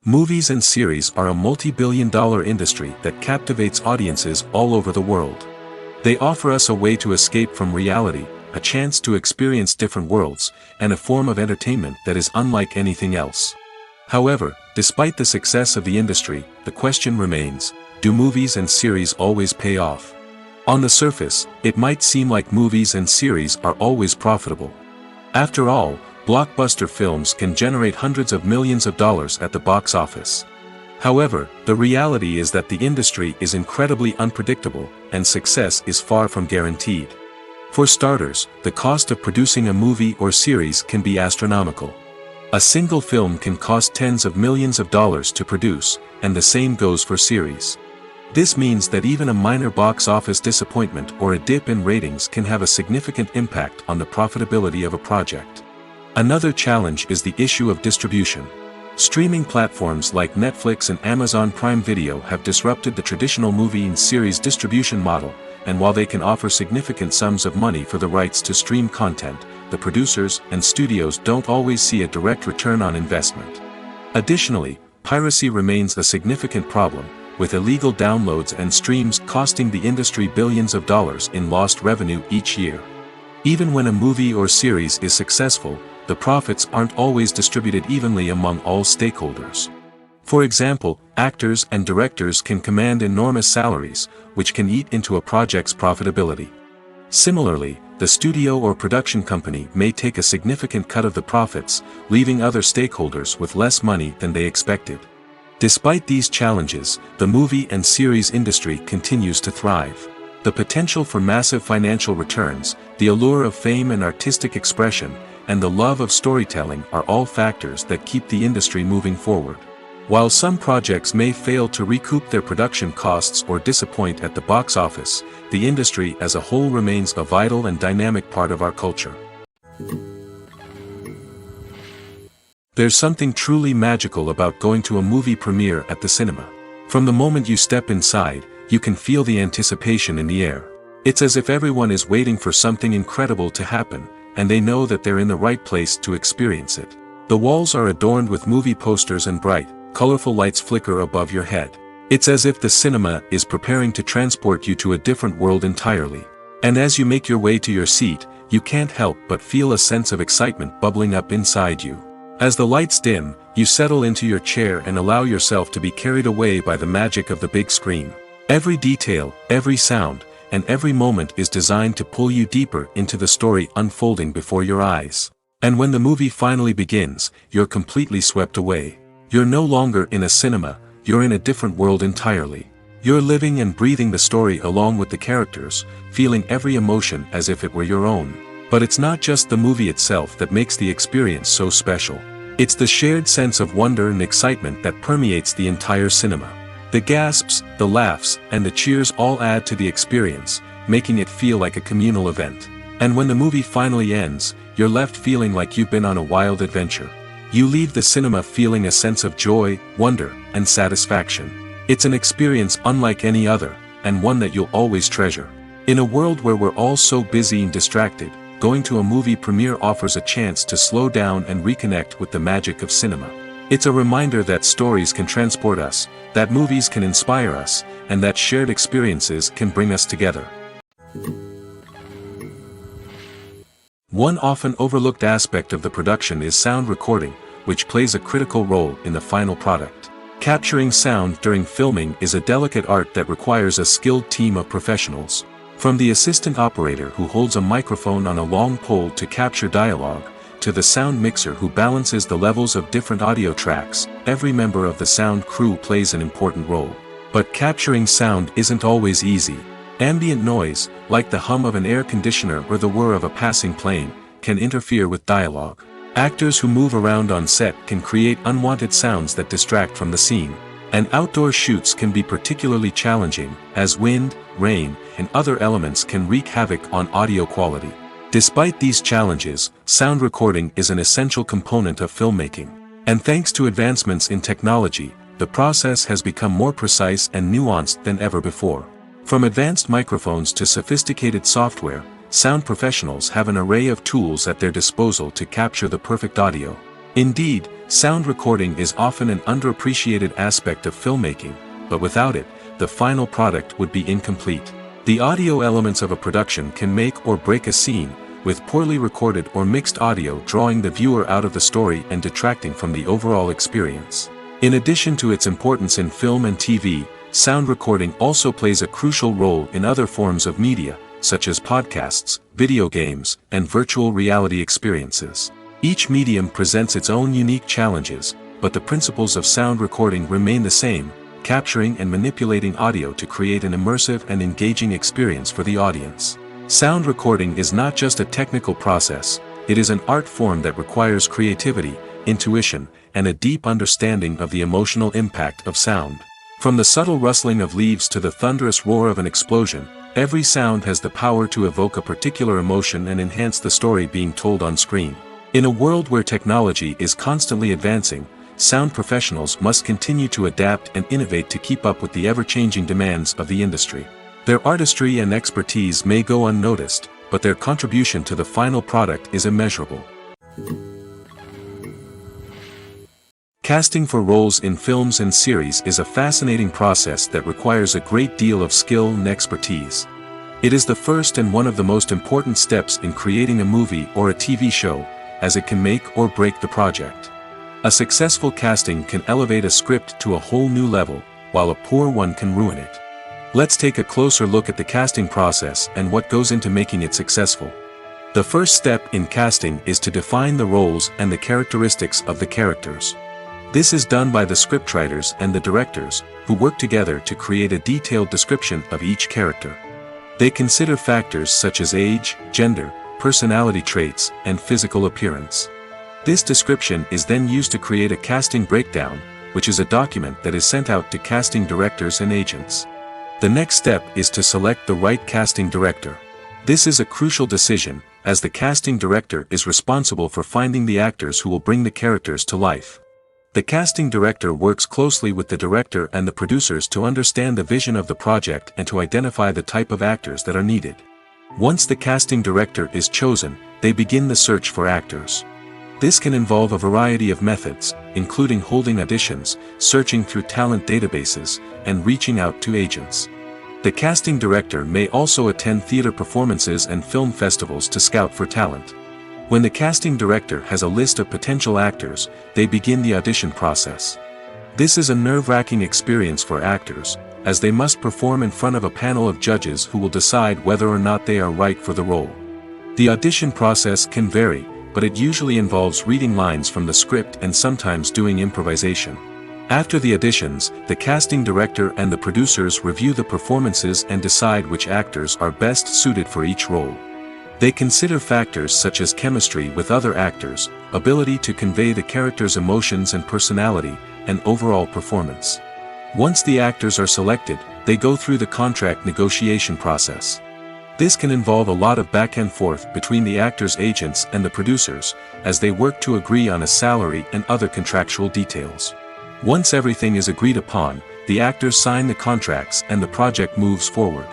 [SPEAKER 1] Movies and series are a multi-billion-dollar industry that captivates audiences all over the world. They offer us a way to escape from reality, a chance to experience different worlds, and a form of entertainment that is unlike anything else. However, despite the success of the industry, the question remains, do movies and series always pay off? On the surface, it might seem like movies and series are always profitable. After all, blockbuster films can generate hundreds of millions of dollars at the box office. However, the reality is that the industry is incredibly unpredictable, and success is far from guaranteed. For starters, the cost of producing a movie or series can be astronomical. A single film can cost tens of millions of dollars to produce, and the same goes for series. This means that even a minor box office disappointment or a dip in ratings can have a significant impact on the profitability of a project. Another challenge is the issue of distribution. Streaming platforms like Netflix and Amazon Prime Video have disrupted the traditional movie and series distribution model, and while they can offer significant sums of money for the rights to stream content, the producers and studios don't always see a direct return on investment. Additionally, piracy remains a significant problem, with illegal downloads and streams costing the industry billions of dollars in lost revenue each year. Even when a movie or series is successful, the profits aren't always distributed evenly among all stakeholders. For example, actors and directors can command enormous salaries, which can eat into a project's profitability. Similarly, the studio or production company may take a significant cut of the profits, leaving other stakeholders with less money than they expected. Despite these challenges, the movie and series industry continues to thrive. The potential for massive financial returns, the allure of fame and artistic expression, and the love of storytelling are all factors that keep the industry moving forward. While some projects may fail to recoup their production costs or disappoint at the box office, the industry as a whole remains a vital and dynamic part of our culture. There's something truly magical about going to a movie premiere at the cinema. From the moment you step inside, you can feel the anticipation in the air. It's as if everyone is waiting for something incredible to happen, and they know that they're in the right place to experience it. The walls are adorned with movie posters and bright, colorful lights flicker above your head. It's as if the cinema is preparing to transport you to a different world entirely. And as you make your way to your seat, you can't help but feel a sense of excitement bubbling up inside you. As the lights dim, you settle into your chair and allow yourself to be carried away by the magic of the big screen. Every detail, every sound, and every moment is designed to pull you deeper into the story unfolding before your eyes. And when the movie finally begins, you're completely swept away. You're no longer in a cinema, you're in a different world entirely. You're living and breathing the story along with the characters, feeling every emotion as if it were your own. But it's not just the movie itself that makes the experience so special. It's the shared sense of wonder and excitement that permeates the entire cinema. The gasps, the laughs, and the cheers all add to the experience, making it feel like a communal event. And when the movie finally ends, you're left feeling like you've been on a wild adventure. You leave the cinema feeling a sense of joy, wonder, and satisfaction. It's an experience unlike any other, and one that you'll always treasure. In a world where we're all so busy and distracted, going to a movie premiere offers a chance to slow down and reconnect with the magic of cinema. It's a reminder that stories can transport us, that movies can inspire us, and that shared experiences can bring us together. One often overlooked aspect of the production is sound recording, which plays a critical role in the final product. Capturing sound during filming is a delicate art that requires a skilled team of professionals. From the assistant operator who holds a microphone on a long pole to capture dialogue, to the sound mixer who balances the levels of different audio tracks, every member of the sound crew plays an important role. But capturing sound isn't always easy. Ambient noise, like the hum of an air conditioner or the whir of a passing plane, can interfere with dialogue. Actors who move around on set can create unwanted sounds that distract from the scene. And outdoor shoots can be particularly challenging, as wind, rain, and other elements can wreak havoc on audio quality. Despite these challenges, sound recording is an essential component of filmmaking. And thanks to advancements in technology, the process has become more precise and nuanced than ever before. From advanced microphones to sophisticated software, sound professionals have an array of tools at their disposal to capture the perfect audio. Indeed, sound recording is often an underappreciated aspect of filmmaking, but without it, the final product would be incomplete. The audio elements of a production can make or break a scene, with poorly recorded or mixed audio drawing the viewer out of the story and detracting from the overall experience. In addition to its importance in film and TV, sound recording also plays a crucial role in other forms of media, such as podcasts, video games, and virtual reality experiences. Each medium presents its own unique challenges, but the principles of sound recording remain the same: capturing and manipulating audio to create an immersive and engaging experience for the audience. Sound recording is not just a technical process, it is an art form that requires creativity, intuition, and a deep understanding of the emotional impact of sound. From the subtle rustling of leaves to the thunderous roar of an explosion, every sound has the power to evoke a particular emotion and enhance the story being told on screen. In a world where technology is constantly advancing, sound professionals must continue to adapt and innovate to keep up with the ever-changing demands of the industry. Their artistry and expertise may go unnoticed, but their contribution to the final product is immeasurable. Casting for roles in films and series is a fascinating process that requires a great deal of skill and expertise. It is the first and one of the most important steps in creating a movie or a TV show, as it can make or break the project. A successful casting can elevate a script to a whole new level, while a poor one can ruin it. Let's take a closer look at the casting process and what goes into making it successful. The first step in casting is to define the roles and the characteristics of the characters. This is done by the scriptwriters and the directors, who work together to create a detailed description of each character. They consider factors such as age, gender, personality traits, and physical appearance. This description is then used to create a casting breakdown, which is a document that is sent out to casting directors and agents. The next step is to select the right casting director. This is a crucial decision, as the casting director is responsible for finding the actors who will bring the characters to life. The casting director works closely with the director and the producers to understand the vision of the project and to identify the type of actors that are needed. Once the casting director is chosen, they begin the search for actors. This can involve a variety of methods, including holding auditions, searching through talent databases, and reaching out to agents. The casting director may also attend theater performances and film festivals to scout for talent. When the casting director has a list of potential actors, they begin the audition process. This is a nerve-wracking experience for actors, as they must perform in front of a panel of judges who will decide whether or not they are right for the role. The audition process can vary, but it usually involves reading lines from the script and sometimes doing improvisation. After the auditions, the casting director and the producers review the performances and decide which actors are best suited for each role. They consider factors such as chemistry with other actors, ability to convey the character's emotions and personality, and overall performance. Once the actors are selected, they go through the contract negotiation process. This can involve a lot of back and forth between the actors' agents and the producers, as they work to agree on a salary and other contractual details. Once everything is agreed upon, the actors sign the contracts and the project moves forward.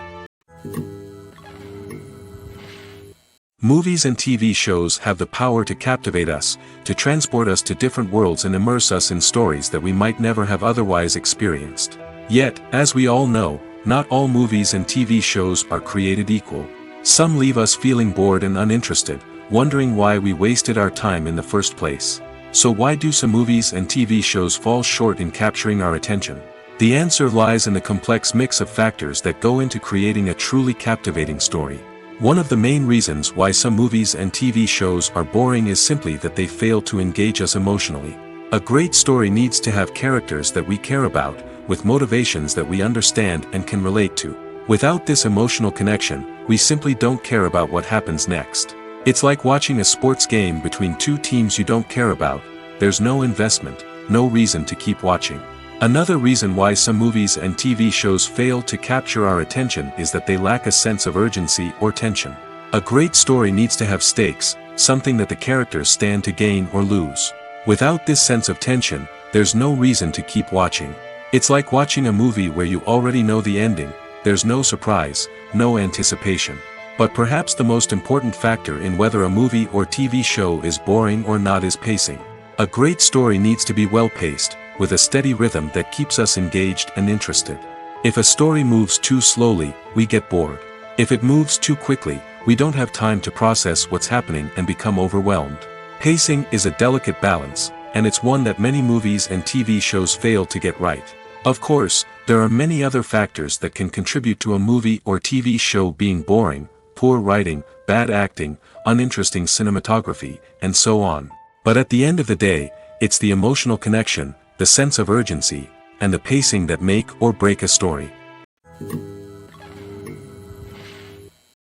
[SPEAKER 1] Movies and TV shows have the power to captivate us, to transport us to different worlds and immerse us in stories that we might never have otherwise experienced. Yet, as we all know, not all movies and TV shows are created equal. Some leave us feeling bored and uninterested, wondering why we wasted our time in the first place. So why do some movies and TV shows fall short in capturing our attention? The answer lies in the complex mix of factors that go into creating a truly captivating story. One of the main reasons why some movies and TV shows are boring is simply that they fail to engage us emotionally. A great story needs to have characters that we care about, with motivations that we understand and can relate to. Without this emotional connection, we simply don't care about what happens next. It's like watching a sports game between two teams you don't care about. There's no investment, no reason to keep watching. Another reason why some movies and TV shows fail to capture our attention is that they lack a sense of urgency or tension. A great story needs to have stakes, something that the characters stand to gain or lose. Without this sense of tension, there's no reason to keep watching. It's like watching a movie where you already know the ending. There's no surprise, no anticipation. But perhaps the most important factor in whether a movie or TV show is boring or not is pacing. A great story needs to be well-paced, with a steady rhythm that keeps us engaged and interested. If a story moves too slowly, we get bored. If it moves too quickly, we don't have time to process what's happening and become overwhelmed. Pacing is a delicate balance, and it's one that many movies and TV shows fail to get right. Of course, there are many other factors that can contribute to a movie or TV show being boring: poor writing, bad acting, uninteresting cinematography, and so on. But at the end of the day, it's the emotional connection, the sense of urgency, and the pacing that make or break a story.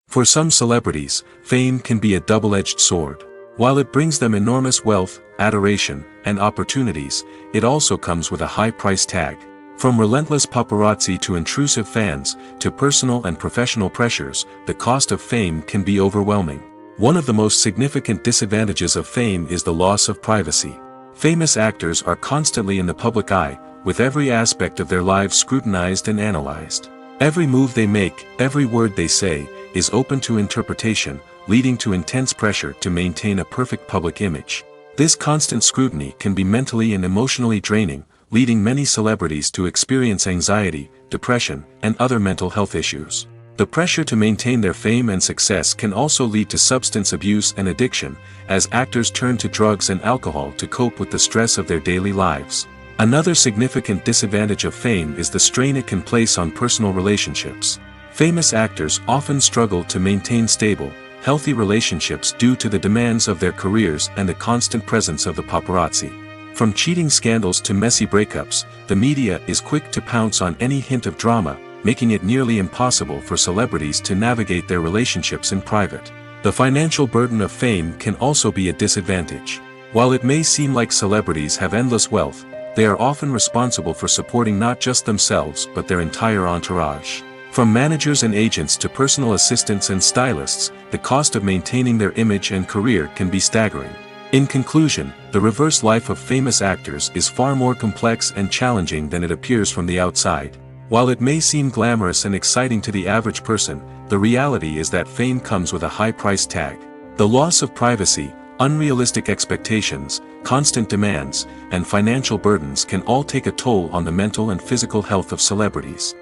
[SPEAKER 1] For some celebrities, fame can be a double-edged sword. While it brings them enormous wealth, adoration, and opportunities, it also comes with a high price tag. From relentless paparazzi to intrusive fans, to personal and professional pressures, the cost of fame can be overwhelming. One of the most significant disadvantages of fame is the loss of privacy. Famous actors are constantly in the public eye, with every aspect of their lives scrutinized and analyzed. Every move they make, every word they say, is open to interpretation, leading to intense pressure to maintain a perfect public image. This constant scrutiny can be mentally and emotionally draining, leading many celebrities to experience anxiety, depression, and other mental health issues. The pressure to maintain their fame and success can also lead to substance abuse and addiction, as actors turn to drugs and alcohol to cope with the stress of their daily lives. Another significant disadvantage of fame is the strain it can place on personal relationships. Famous actors often struggle to maintain stable, healthy relationships due to the demands of their careers and the constant presence of the paparazzi. From cheating scandals to messy breakups, the media is quick to pounce on any hint of drama, making it nearly impossible for celebrities to navigate their relationships in private. The financial burden of fame can also be a disadvantage. While it may seem like celebrities have endless wealth, they are often responsible for supporting not just themselves but their entire entourage. From managers and agents to personal assistants and stylists, the cost of maintaining their image and career can be staggering. In conclusion, the reverse life of famous actors is far more complex and challenging than it appears from the outside. While it may seem glamorous and exciting to the average person, the reality is that fame comes with a high price tag. The loss of privacy, unrealistic expectations, constant demands, and financial burdens can all take a toll on the mental and physical health of celebrities.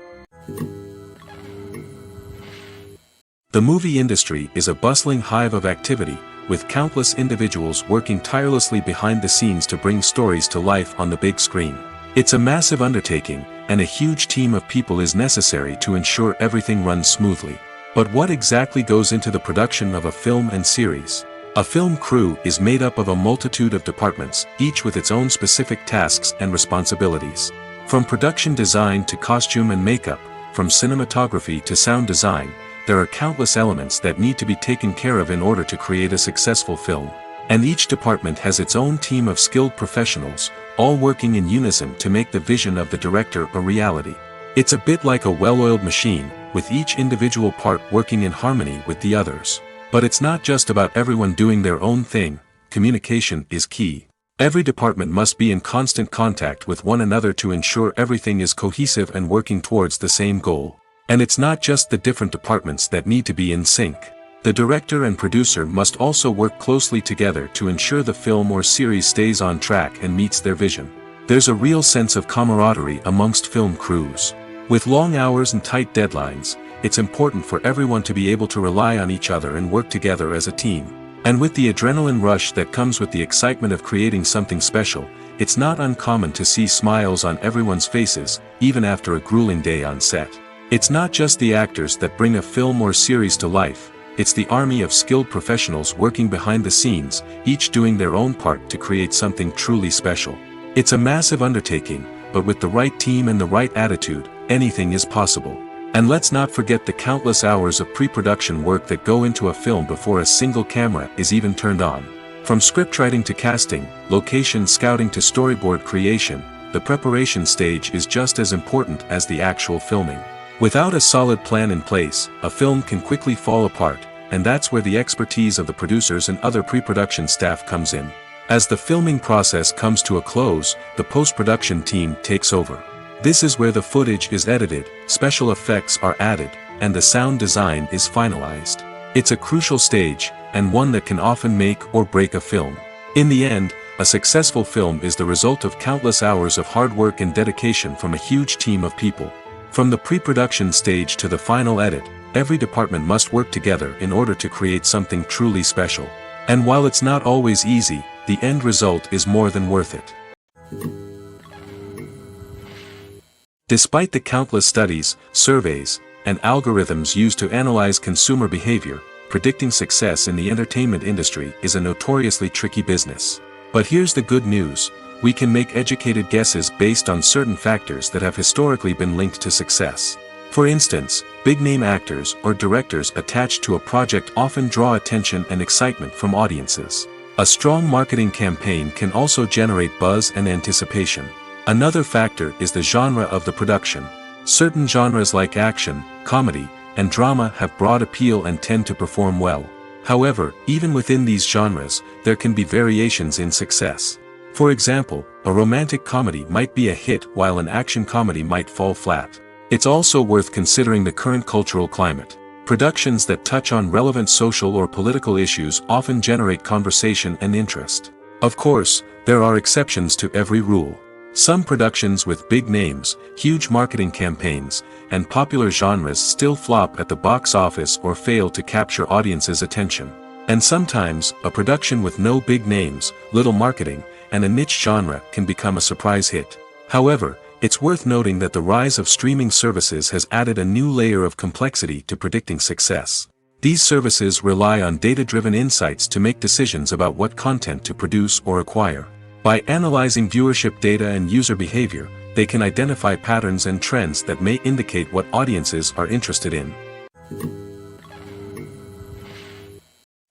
[SPEAKER 1] The movie industry is a bustling hive of activity, with countless individuals working tirelessly behind the scenes to bring stories to life on the big screen. It's a massive undertaking, and a huge team of people is necessary to ensure everything runs smoothly. But what exactly goes into the production of a film and series? A film crew is made up of a multitude of departments, each with its own specific tasks and responsibilities. From production design to costume and makeup, from cinematography to sound design, there are countless elements that need to be taken care of in order to create a successful film. And each department has its own team of skilled professionals, all working in unison to make the vision of the director a reality. It's a bit like a well-oiled machine, with each individual part working in harmony with the others. But it's not just about everyone doing their own thing. Communication is key. Every department must be in constant contact with one another to ensure everything is cohesive and working towards the same goal. And it's not just the different departments that need to be in sync. The director and producer must also work closely together to ensure the film or series stays on track and meets their vision. There's a real sense of camaraderie amongst film crews. With long hours and tight deadlines, it's important for everyone to be able to rely on each other and work together as a team. And with the adrenaline rush that comes with the excitement of creating something special, it's not uncommon to see smiles on everyone's faces, even after a grueling day on set. It's not just the actors that bring a film or series to life, it's the army of skilled professionals working behind the scenes, each doing their own part to create something truly special. It's a massive undertaking, but with the right team and the right attitude, anything is possible. And let's not forget the countless hours of pre-production work that go into a film before a single camera is even turned on. From scriptwriting to casting, location scouting to storyboard creation, the preparation stage is just as important as the actual filming. Without a solid plan in place, a film can quickly fall apart, and that's where the expertise of the producers and other pre-production staff comes in. As the filming process comes to a close, the post-production team takes over. This is where the footage is edited, special effects are added, and the sound design is finalized. It's a crucial stage, and one that can often make or break a film. In the end, a successful film is the result of countless hours of hard work and dedication from a huge team of people. From the pre-production stage to the final edit, every department must work together in order to create something truly special. And while it's not always easy, the end result is more than worth it. Despite the countless studies, surveys, and algorithms used to analyze consumer behavior, predicting success in the entertainment industry is a notoriously tricky business. But here's the good news. We can make educated guesses based on certain factors that have historically been linked to success. For instance, big-name actors or directors attached to a project often draw attention and excitement from audiences. A strong marketing campaign can also generate buzz and anticipation. Another factor is the genre of the production. Certain genres like action, comedy, and drama have broad appeal and tend to perform well. However, even within these genres, there can be variations in success. For example, a romantic comedy might be a hit while an action comedy might fall flat. It's also worth considering the current cultural climate. Productions that touch on relevant social or political issues often generate conversation and interest. Of course, there are exceptions to every rule. Some productions with big names, huge marketing campaigns, and popular genres still flop at the box office or fail to capture audiences' attention. And sometimes, a production with no big names, little marketing, and a niche genre can become a surprise hit. However, it's worth noting that the rise of streaming services has added a new layer of complexity to predicting success. These services rely on data-driven insights to make decisions about what content to produce or acquire. By analyzing viewership data and user behavior, they can identify patterns and trends that may indicate what audiences are interested in.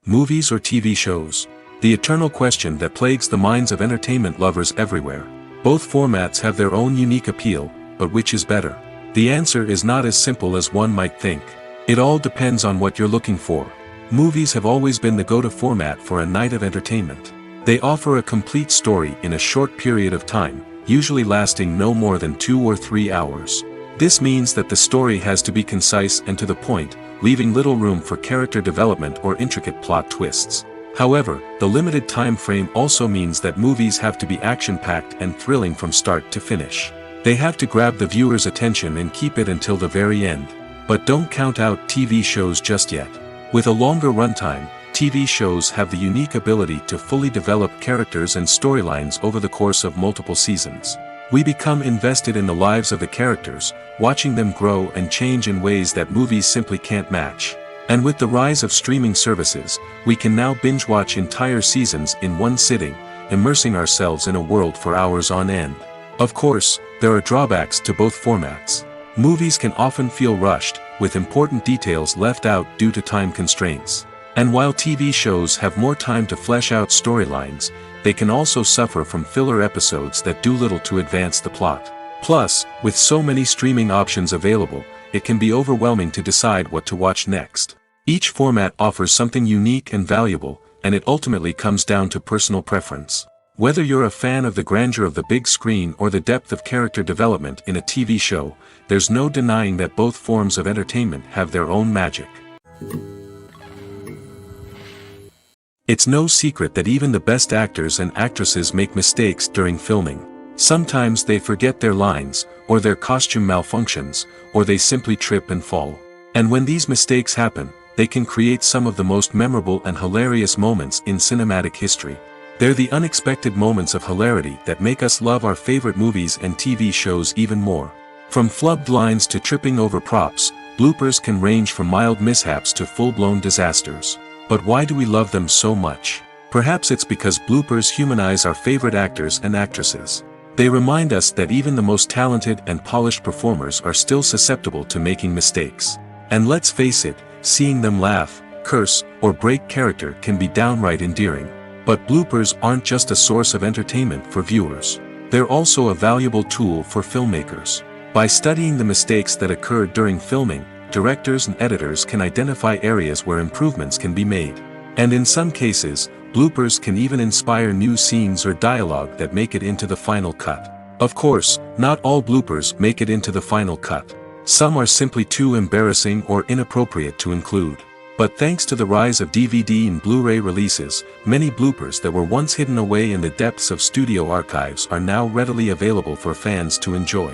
[SPEAKER 1] Movies or TV shows? The eternal question that plagues the minds of entertainment lovers everywhere. Both formats have their own unique appeal, but which is better? The answer is not as simple as one might think. It all depends on what you're looking for. Movies have always been the go-to format for a night of entertainment. They offer a complete story in a short period of time, usually lasting no more than 2 or 3 hours. This means that the story has to be concise and to the point, leaving little room for character development or intricate plot twists. However, the limited time frame also means that movies have to be action-packed and thrilling from start to finish. They have to grab the viewer's attention and keep it until the very end. But don't count out TV shows just yet. With a longer runtime, TV shows have the unique ability to fully develop characters and storylines over the course of multiple seasons. We become invested in the lives of the characters, watching them grow and change in ways that movies simply can't match. And with the rise of streaming services, we can now binge-watch entire seasons in one sitting, immersing ourselves in a world for hours on end. Of course, there are drawbacks to both formats. Movies can often feel rushed, with important details left out due to time constraints. And while TV shows have more time to flesh out storylines, they can also suffer from filler episodes that do little to advance the plot. Plus, with so many streaming options available, it can be overwhelming to decide what to watch next. Each format offers something unique and valuable, and it ultimately comes down to personal preference. Whether you're a fan of the grandeur of the big screen or the depth of character development in a TV show, there's no denying that both forms of entertainment have their own magic. It's no secret that even the best actors and actresses make mistakes during filming. Sometimes they forget their lines, or their costume malfunctions, or they simply trip and fall. And when these mistakes happen, they can create some of the most memorable and hilarious moments in cinematic history. They're the unexpected moments of hilarity that make us love our favorite movies and TV shows even more. From flubbed lines to tripping over props, bloopers can range from mild mishaps to full-blown disasters. But why do we love them so much? Perhaps it's because bloopers humanize our favorite actors and actresses. They remind us that even the most talented and polished performers are still susceptible to making mistakes. And let's face it, seeing them laugh, curse, or break character can be downright endearing. But bloopers aren't just a source of entertainment for viewers. They're also a valuable tool for filmmakers. By studying the mistakes that occurred during filming, directors and editors can identify areas where improvements can be made. And in some cases, bloopers can even inspire new scenes or dialogue that make it into the final cut. Of course, not all bloopers make it into the final cut. Some are simply too embarrassing or inappropriate to include. But thanks to the rise of DVD and Blu-ray releases, many bloopers that were once hidden away in the depths of studio archives are now readily available for fans to enjoy.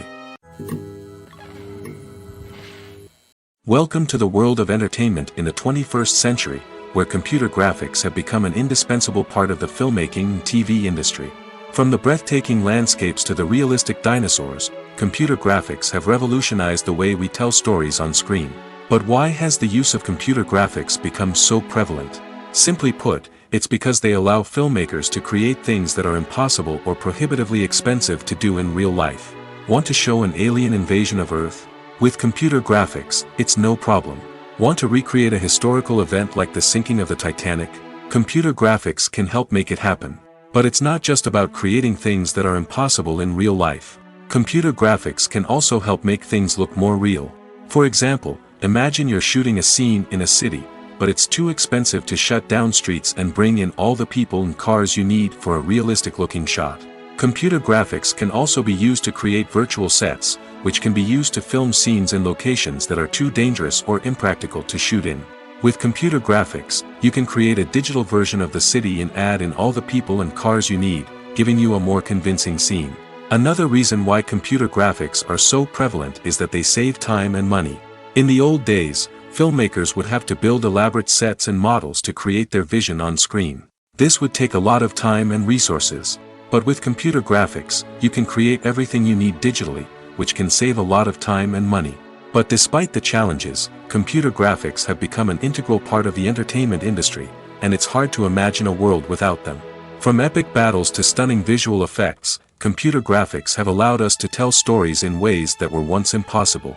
[SPEAKER 1] Welcome to the world of entertainment in the 21st century, where computer graphics have become an indispensable part of the filmmaking and TV industry. From the breathtaking landscapes to the realistic dinosaurs, computer graphics have revolutionized the way we tell stories on screen. But why has the use of computer graphics become so prevalent? Simply put, it's because they allow filmmakers to create things that are impossible or prohibitively expensive to do in real life. Want to show an alien invasion of Earth? With computer graphics, it's no problem. Want to recreate a historical event like the sinking of the Titanic? Computer graphics can help make it happen. But it's not just about creating things that are impossible in real life. Computer graphics can also help make things look more real. For example, imagine you're shooting a scene in a city, but it's too expensive to shut down streets and bring in all the people and cars you need for a realistic-looking shot. Computer graphics can also be used to create virtual sets, which can be used to film scenes in locations that are too dangerous or impractical to shoot in. With computer graphics, you can create a digital version of the city and add in all the people and cars you need, giving you a more convincing scene. Another reason why computer graphics are so prevalent is that they save time and money. In the old days, filmmakers would have to build elaborate sets and models to create their vision on screen. This would take a lot of time and resources. But with computer graphics, you can create everything you need digitally, which can save a lot of time and money. But despite the challenges, computer graphics have become an integral part of the entertainment industry, and it's hard to imagine a world without them. From epic battles to stunning visual effects, computer graphics have allowed us to tell stories in ways that were once impossible.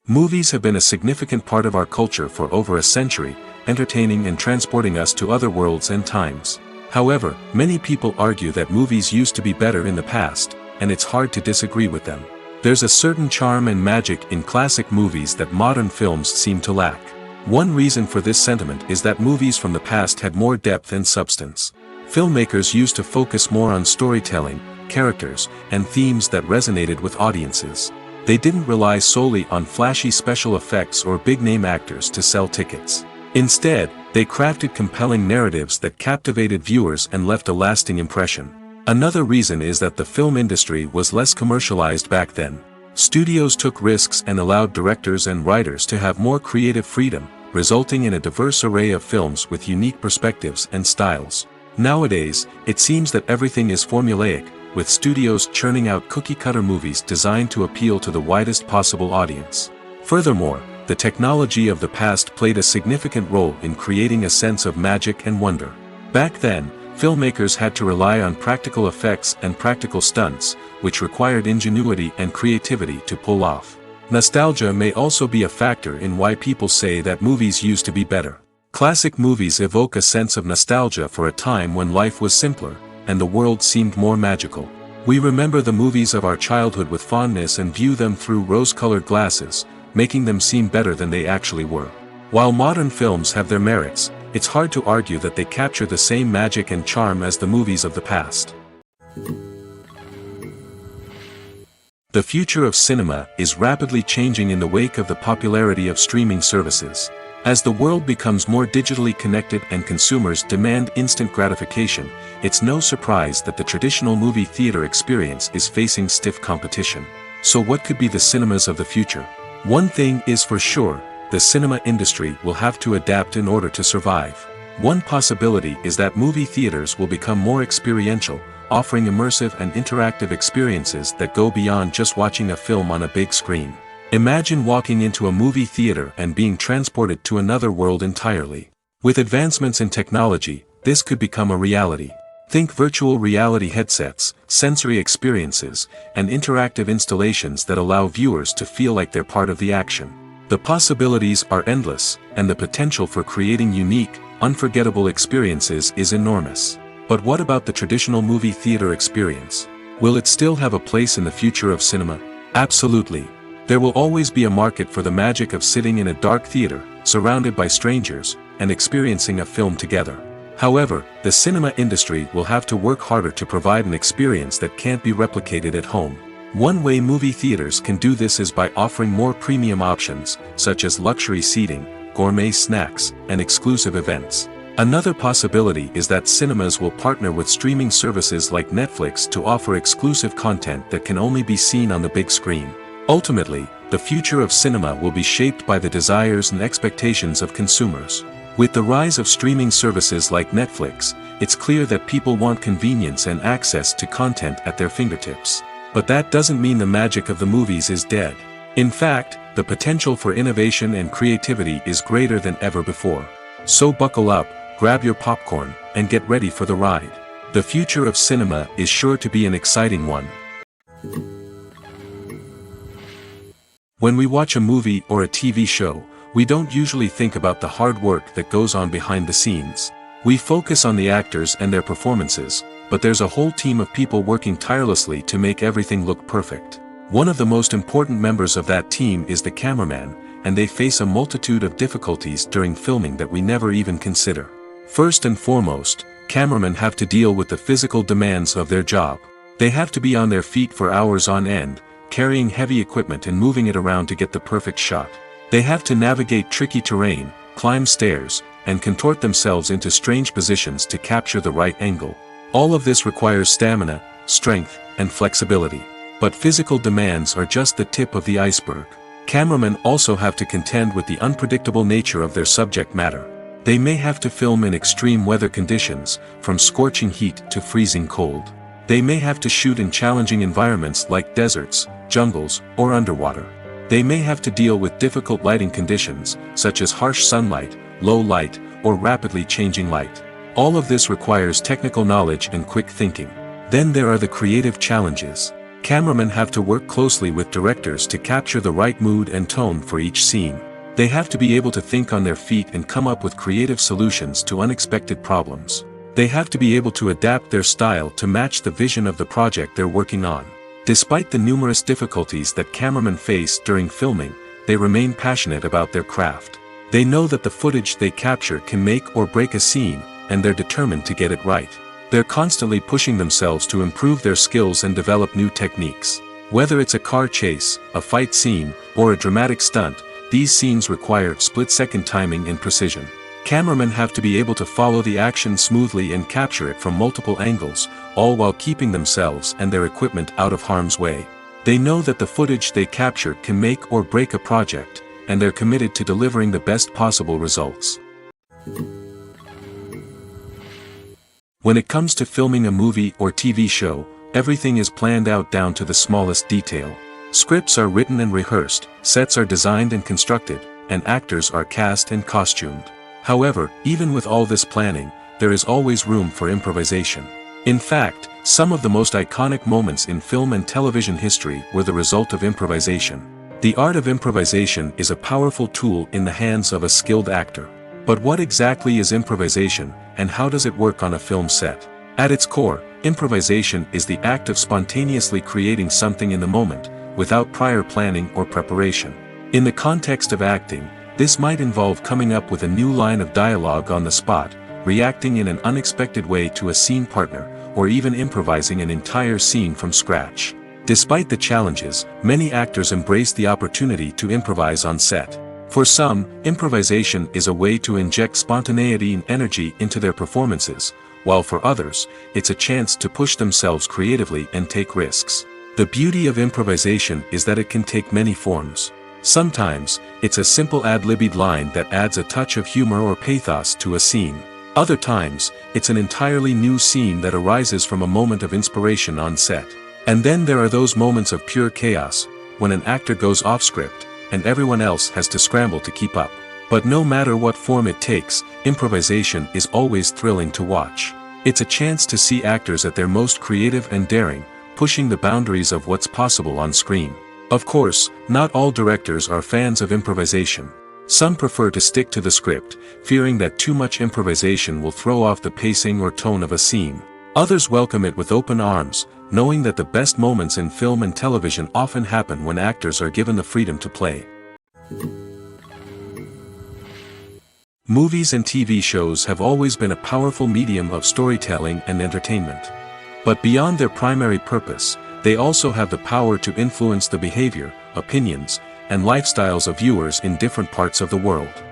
[SPEAKER 1] Movies have been a significant part of our culture for over a century, entertaining and transporting us to other worlds and times. However, many people argue that movies used to be better in the past, and it's hard to disagree with them. There's a certain charm and magic in classic movies that modern films seem to lack. One reason for this sentiment is that movies from the past had more depth and substance. Filmmakers used to focus more on storytelling, characters, and themes that resonated with audiences. They didn't rely solely on flashy special effects or big-name actors to sell tickets. Instead, they crafted compelling narratives that captivated viewers and left a lasting impression. Another reason is that the film industry was less commercialized back then. Studios took risks and allowed directors and writers to have more creative freedom, resulting in a diverse array of films with unique perspectives and styles. Nowadays, it seems that everything is formulaic, with studios churning out cookie-cutter movies designed to appeal to the widest possible audience. Furthermore, the technology of the past played a significant role in creating a sense of magic and wonder. Back then, filmmakers had to rely on practical effects and practical stunts, which required ingenuity and creativity to pull off. Nostalgia may also be a factor in why people say that movies used to be better. Classic movies evoke a sense of nostalgia for a time when life was simpler, and the world seemed more magical. We remember the movies of our childhood with fondness and view them through rose-colored glasses, making them seem better than they actually were. While modern films have their merits, it's hard to argue that they capture the same magic and charm as the movies of the past. The future of cinema is rapidly changing in the wake of the popularity of streaming services. As the world becomes more digitally connected and consumers demand instant gratification, it's no surprise that the traditional movie theater experience is facing stiff competition. So what could be the cinemas of the future? One thing is for sure, the cinema industry will have to adapt in order to survive. One possibility is that movie theaters will become more experiential, offering immersive and interactive experiences that go beyond just watching a film on a big screen. Imagine walking into a movie theater and being transported to another world entirely. With advancements in technology, this could become a reality. Think virtual reality headsets, sensory experiences, and interactive installations that allow viewers to feel like they're part of the action. The possibilities are endless, and the potential for creating unique, unforgettable experiences is enormous. But what about the traditional movie theater experience? Will it still have a place in the future of cinema? Absolutely. There will always be a market for the magic of sitting in a dark theater, surrounded by strangers, and experiencing a film together. However, the cinema industry will have to work harder to provide an experience that can't be replicated at home. One way movie theaters can do this is by offering more premium options, such as luxury seating, gourmet snacks, and exclusive events. Another possibility is that cinemas will partner with streaming services like Netflix to offer exclusive content that can only be seen on the big screen. Ultimately, the future of cinema will be shaped by the desires and expectations of consumers. With the rise of streaming services like Netflix, it's clear that people want convenience and access to content at their fingertips. But that doesn't mean the magic of the movies is dead. In fact, the potential for innovation and creativity is greater than ever before. So buckle up, grab your popcorn, and get ready for the ride. The future of cinema is sure to be an exciting one. When we watch a movie or a TV show, we don't usually think about the hard work that goes on behind the scenes. We focus on the actors and their performances, but there's a whole team of people working tirelessly to make everything look perfect. One of the most important members of that team is the cameraman, and they face a multitude of difficulties during filming that we never even consider. First and foremost, cameramen have to deal with the physical demands of their job. They have to be on their feet for hours on end, carrying heavy equipment and moving it around to get the perfect shot. They have to navigate tricky terrain, climb stairs, and contort themselves into strange positions to capture the right angle. All of this requires stamina, strength, and flexibility. But physical demands are just the tip of the iceberg. Cameramen also have to contend with the unpredictable nature of their subject matter. They may have to film in extreme weather conditions, from scorching heat to freezing cold. They may have to shoot in challenging environments like deserts, jungles, or underwater. They may have to deal with difficult lighting conditions, such as harsh sunlight, low light, or rapidly changing light. All of this requires technical knowledge and quick thinking. Then there are the creative challenges. Cameramen have to work closely with directors to capture the right mood and tone for each scene. They have to be able to think on their feet and come up with creative solutions to unexpected problems. They have to be able to adapt their style to match the vision of the project they're working on. Despite the numerous difficulties that cameramen face during filming, they remain passionate about their craft. They know that the footage they capture can make or break a scene, and they're determined to get it right. They're constantly pushing themselves to improve their skills and develop new techniques. Whether it's a car chase, a fight scene, or a dramatic stunt, these scenes require split-second timing and precision. Cameramen have to be able to follow the action smoothly and capture it from multiple angles, all while keeping themselves and their equipment out of harm's way. They know that the footage they capture can make or break a project, and they're committed to delivering the best possible results. When it comes to filming a movie or TV show, everything is planned out down to the smallest detail. Scripts are written and rehearsed, sets are designed and constructed, and actors are cast and costumed. However, even with all this planning, there is always room for improvisation. In fact, some of the most iconic moments in film and television history were the result of improvisation. The art of improvisation is a powerful tool in the hands of a skilled actor. But what exactly is improvisation, and how does it work on a film set? At its core, improvisation is the act of spontaneously creating something in the moment, without prior planning or preparation. In the context of acting, This might involve coming up with a new line of dialogue on the spot, reacting in an unexpected way to a scene partner, or even improvising an entire scene from scratch. Despite the challenges, many actors embrace the opportunity to improvise on set. For some, improvisation is a way to inject spontaneity and energy into their performances, while for others, it's a chance to push themselves creatively and take risks. The beauty of improvisation is that it can take many forms. Sometimes, it's a simple ad-libbed line that adds a touch of humor or pathos to a scene. Other times, it's an entirely new scene that arises from a moment of inspiration on set. And then there are those moments of pure chaos, when an actor goes off script, and everyone else has to scramble to keep up. But no matter what form it takes, improvisation is always thrilling to watch. It's a chance to see actors at their most creative and daring, pushing the boundaries of what's possible on screen. Of course, not all directors are fans of improvisation. Some prefer to stick to the script, fearing that too much improvisation will throw off the pacing or tone of a scene. Others welcome it with open arms, knowing that the best moments in film and television often happen when actors are given the freedom to play. Movies and TV shows have always been a powerful medium of storytelling and entertainment. But beyond their primary purpose, they also have the power to influence the behavior, opinions, and lifestyles of viewers in different parts of the world.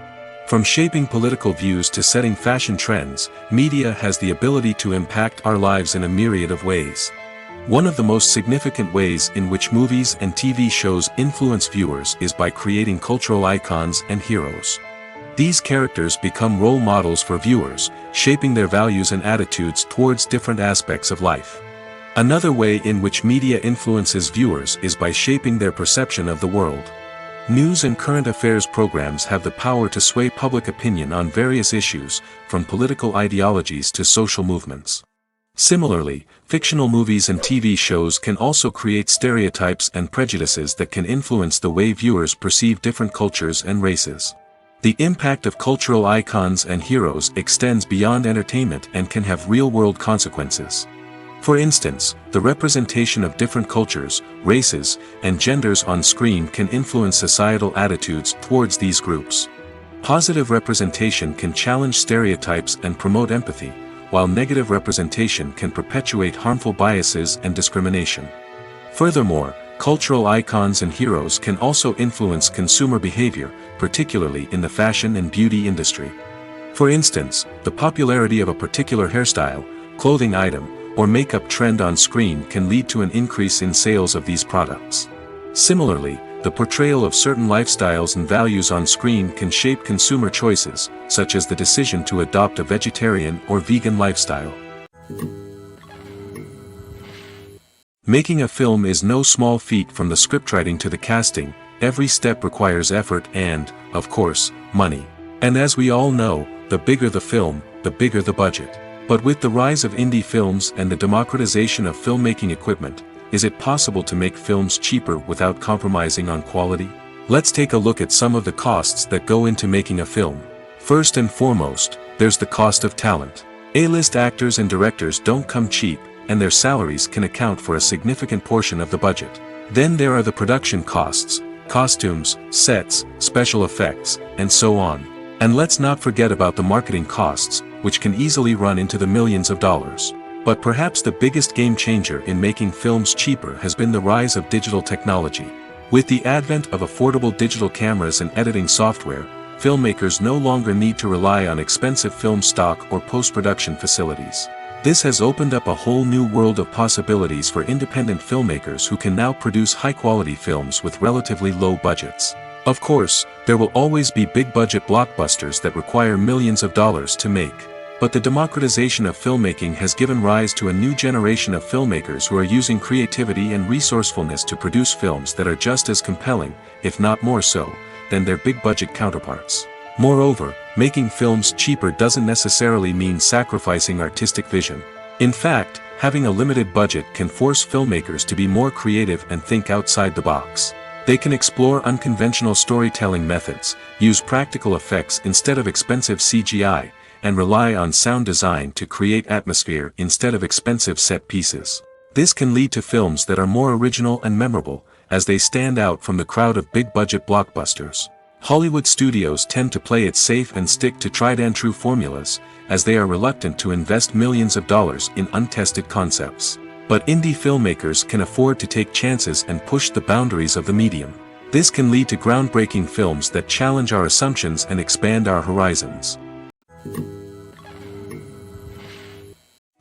[SPEAKER 1] From shaping political views to setting fashion trends, media has the ability to impact our lives in a myriad of ways. One of the most significant ways in which movies and TV shows influence viewers is by creating cultural icons and heroes. These characters become role models for viewers, shaping their values and attitudes towards different aspects of life. Another way in which media influences viewers is by shaping their perception of the world. News and current affairs programs have the power to sway public opinion on various issues, from political ideologies to social movements. Similarly, fictional movies and TV shows can also create stereotypes and prejudices that can influence the way viewers perceive different cultures and races. The impact of cultural icons and heroes extends beyond entertainment and can have real-world consequences. For instance, the representation of different cultures, races, and genders on screen can influence societal attitudes towards these groups. Positive representation can challenge stereotypes and promote empathy, while negative representation can perpetuate harmful biases and discrimination. Furthermore, cultural icons and heroes can also influence consumer behavior, particularly in the fashion and beauty industry. For instance, the popularity of a particular hairstyle, clothing item, or makeup trend on screen can lead to an increase in sales of these products. Similarly, the portrayal of certain lifestyles and values on screen can shape consumer choices, such as the decision to adopt a vegetarian or vegan lifestyle. Making a film is no small feat. From the scriptwriting to the casting, every step requires effort and, of course, money. And as we all know, the bigger the film, the bigger the budget. But with the rise of indie films and the democratization of filmmaking equipment, is it possible to make films cheaper without compromising on quality? Let's take a look at some of the costs that go into making a film. First and foremost, there's the cost of talent. A-list actors and directors don't come cheap, and their salaries can account for a significant portion of the budget. Then there are the production costs, costumes, sets, special effects, and so on. And let's not forget about the marketing costs, which can easily run into the millions of dollars. But perhaps the biggest game changer in making films cheaper has been the rise of digital technology. With the advent of affordable digital cameras and editing software, filmmakers no longer need to rely on expensive film stock or post-production facilities. This has opened up a whole new world of possibilities for independent filmmakers who can now produce high-quality films with relatively low budgets. Of course, there will always be big-budget blockbusters that require millions of dollars to make. But the democratization of filmmaking has given rise to a new generation of filmmakers who are using creativity and resourcefulness to produce films that are just as compelling, if not more so, than their big-budget counterparts. Moreover, making films cheaper doesn't necessarily mean sacrificing artistic vision. In fact, having a limited budget can force filmmakers to be more creative and think outside the box. They can explore unconventional storytelling methods, use practical effects instead of expensive CGI, and rely on sound design to create atmosphere instead of expensive set pieces. This can lead to films that are more original and memorable, as they stand out from the crowd of big-budget blockbusters. Hollywood studios tend to play it safe and stick to tried-and-true formulas, as they are reluctant to invest millions of dollars in untested concepts. But indie filmmakers can afford to take chances and push the boundaries of the medium. This can lead to groundbreaking films that challenge our assumptions and expand our horizons.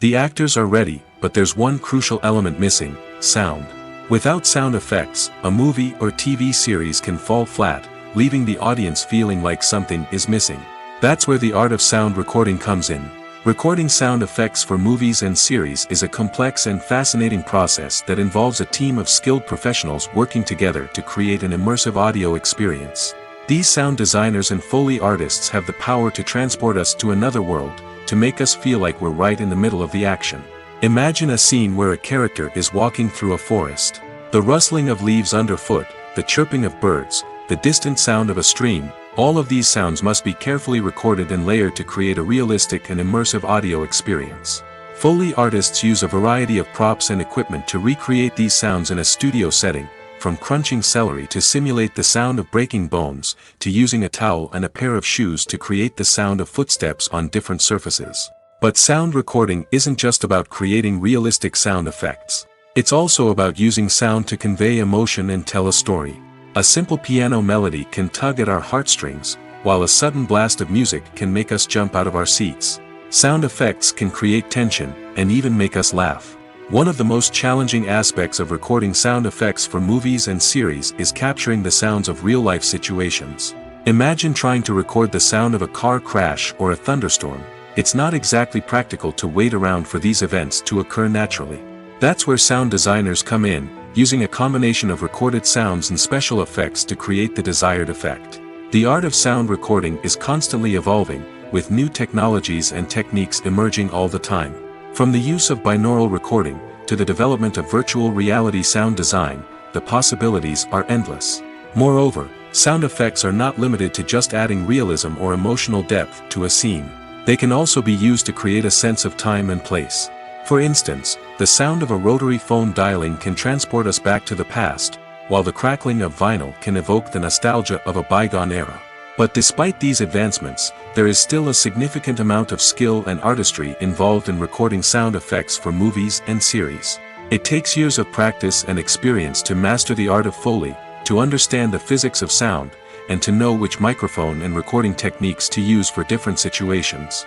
[SPEAKER 1] The actors are ready, but there's one crucial element missing: sound. Without sound effects, a movie or TV series can fall flat, leaving the audience feeling like something is missing. That's where the art of sound recording comes in. Recording sound effects for movies and series is a complex and fascinating process that involves a team of skilled professionals working together to create an immersive audio experience. These sound designers and Foley artists have the power to transport us to another world, to make us feel like we're right in the middle of the action. Imagine a scene where a character is walking through a forest. The rustling of leaves underfoot, the chirping of birds, the distant sound of a stream, all of these sounds must be carefully recorded and layered to create a realistic and immersive audio experience. Foley artists use a variety of props and equipment to recreate these sounds in a studio setting, from crunching celery to simulate the sound of breaking bones, to using a towel and a pair of shoes to create the sound of footsteps on different surfaces. But sound recording isn't just about creating realistic sound effects. It's also about using sound to convey emotion and tell a story. A simple piano melody can tug at our heartstrings, while a sudden blast of music can make us jump out of our seats. Sound effects can create tension, and even make us laugh. One of the most challenging aspects of recording sound effects for movies and series is capturing the sounds of real-life situations. Imagine trying to record the sound of a car crash or a thunderstorm. It's not exactly practical to wait around for these events to occur naturally. That's where sound designers come in, using a combination of recorded sounds and special effects to create the desired effect. The art of sound recording is constantly evolving, with new technologies and techniques emerging all the time. From the use of binaural recording, to the development of virtual reality sound design, the possibilities are endless. Moreover, sound effects are not limited to just adding realism or emotional depth to a scene. They can also be used to create a sense of time and place. For instance, the sound of a rotary phone dialing can transport us back to the past, while the crackling of vinyl can evoke the nostalgia of a bygone era. But despite these advancements, there is still a significant amount of skill and artistry involved in recording sound effects for movies and series. It takes years of practice and experience to master the art of Foley, to understand the physics of sound, and to know which microphone and recording techniques to use for different situations.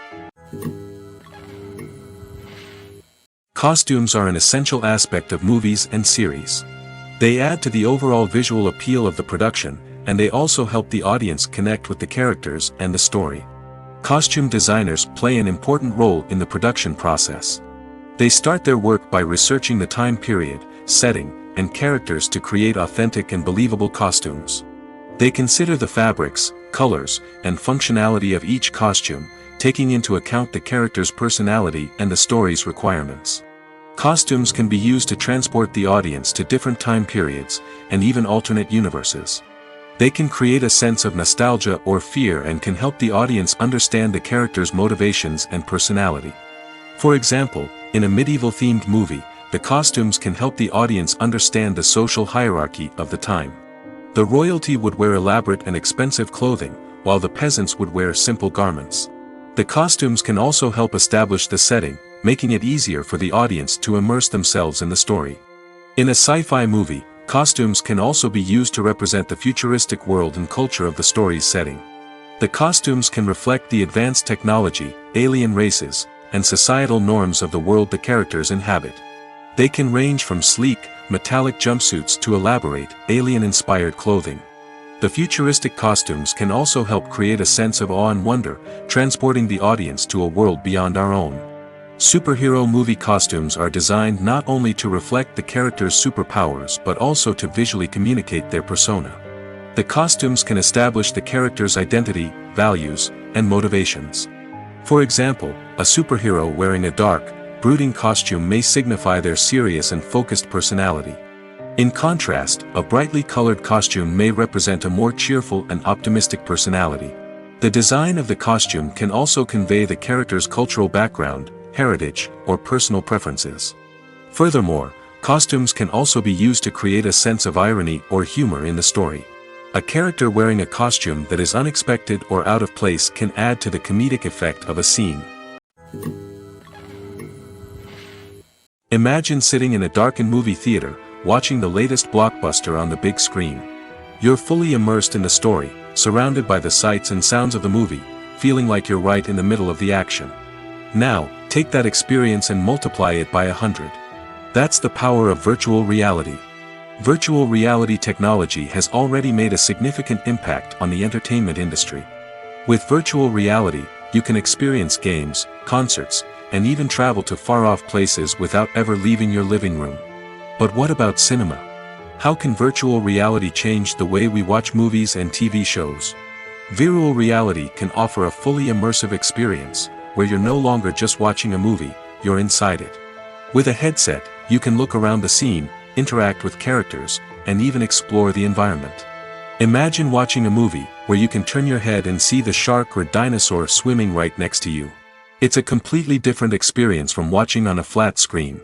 [SPEAKER 1] Costumes are an essential aspect of movies and series. They add to the overall visual appeal of the production, and they also help the audience connect with the characters and the story. Costume designers play an important role in the production process. They start their work by researching the time period, setting, and characters to create authentic and believable costumes. They consider the fabrics, colors, and functionality of each costume, taking into account the character's personality and the story's requirements. Costumes can be used to transport the audience to different time periods, and even alternate universes. They can create a sense of nostalgia or fear and can help the audience understand the character's motivations and personality. For example, in a medieval-themed movie, the costumes can help the audience understand the social hierarchy of the time. The royalty would wear elaborate and expensive clothing, while the peasants would wear simple garments. The costumes can also help establish the setting, making it easier for the audience to immerse themselves in the story. In a sci-fi movie, costumes can also be used to represent the futuristic world and culture of the story's setting. The costumes can reflect the advanced technology, alien races, and societal norms of the world the characters inhabit. They can range from sleek, metallic jumpsuits to elaborate, alien-inspired clothing. The futuristic costumes can also help create a sense of awe and wonder, transporting the audience to a world beyond our own. Superhero movie costumes are designed not only to reflect the character's superpowers but also to visually communicate their persona. The costumes can establish the character's identity, values, and motivations. For example, a superhero wearing a dark, brooding costume may signify their serious and focused personality. In contrast, a brightly colored costume may represent a more cheerful and optimistic personality. The design of the costume can also convey the character's cultural background, heritage, or personal preferences. Furthermore, costumes can also be used to create a sense of irony or humor in the story. A character wearing a costume that is unexpected or out of place can add to the comedic effect of a scene. Imagine sitting in a darkened movie theater, watching the latest blockbuster on the big screen. You're fully immersed in the story, surrounded by the sights and sounds of the movie, feeling like you're right in the middle of the action. Now, take that experience and multiply it by 100. That's the power of virtual reality. Virtual reality technology has already made a significant impact on the entertainment industry. With virtual reality, you can experience games, concerts, and even travel to far-off places without ever leaving your living room. But what about cinema? How can virtual reality change the way we watch movies and TV shows? Virtual reality can offer a fully immersive experience, where you're no longer just watching a movie, you're inside it. With a headset, you can look around the scene, interact with characters, and even explore the environment. Imagine watching a movie, where you can turn your head and see the shark or dinosaur swimming right next to you. It's a completely different experience from watching on a flat screen.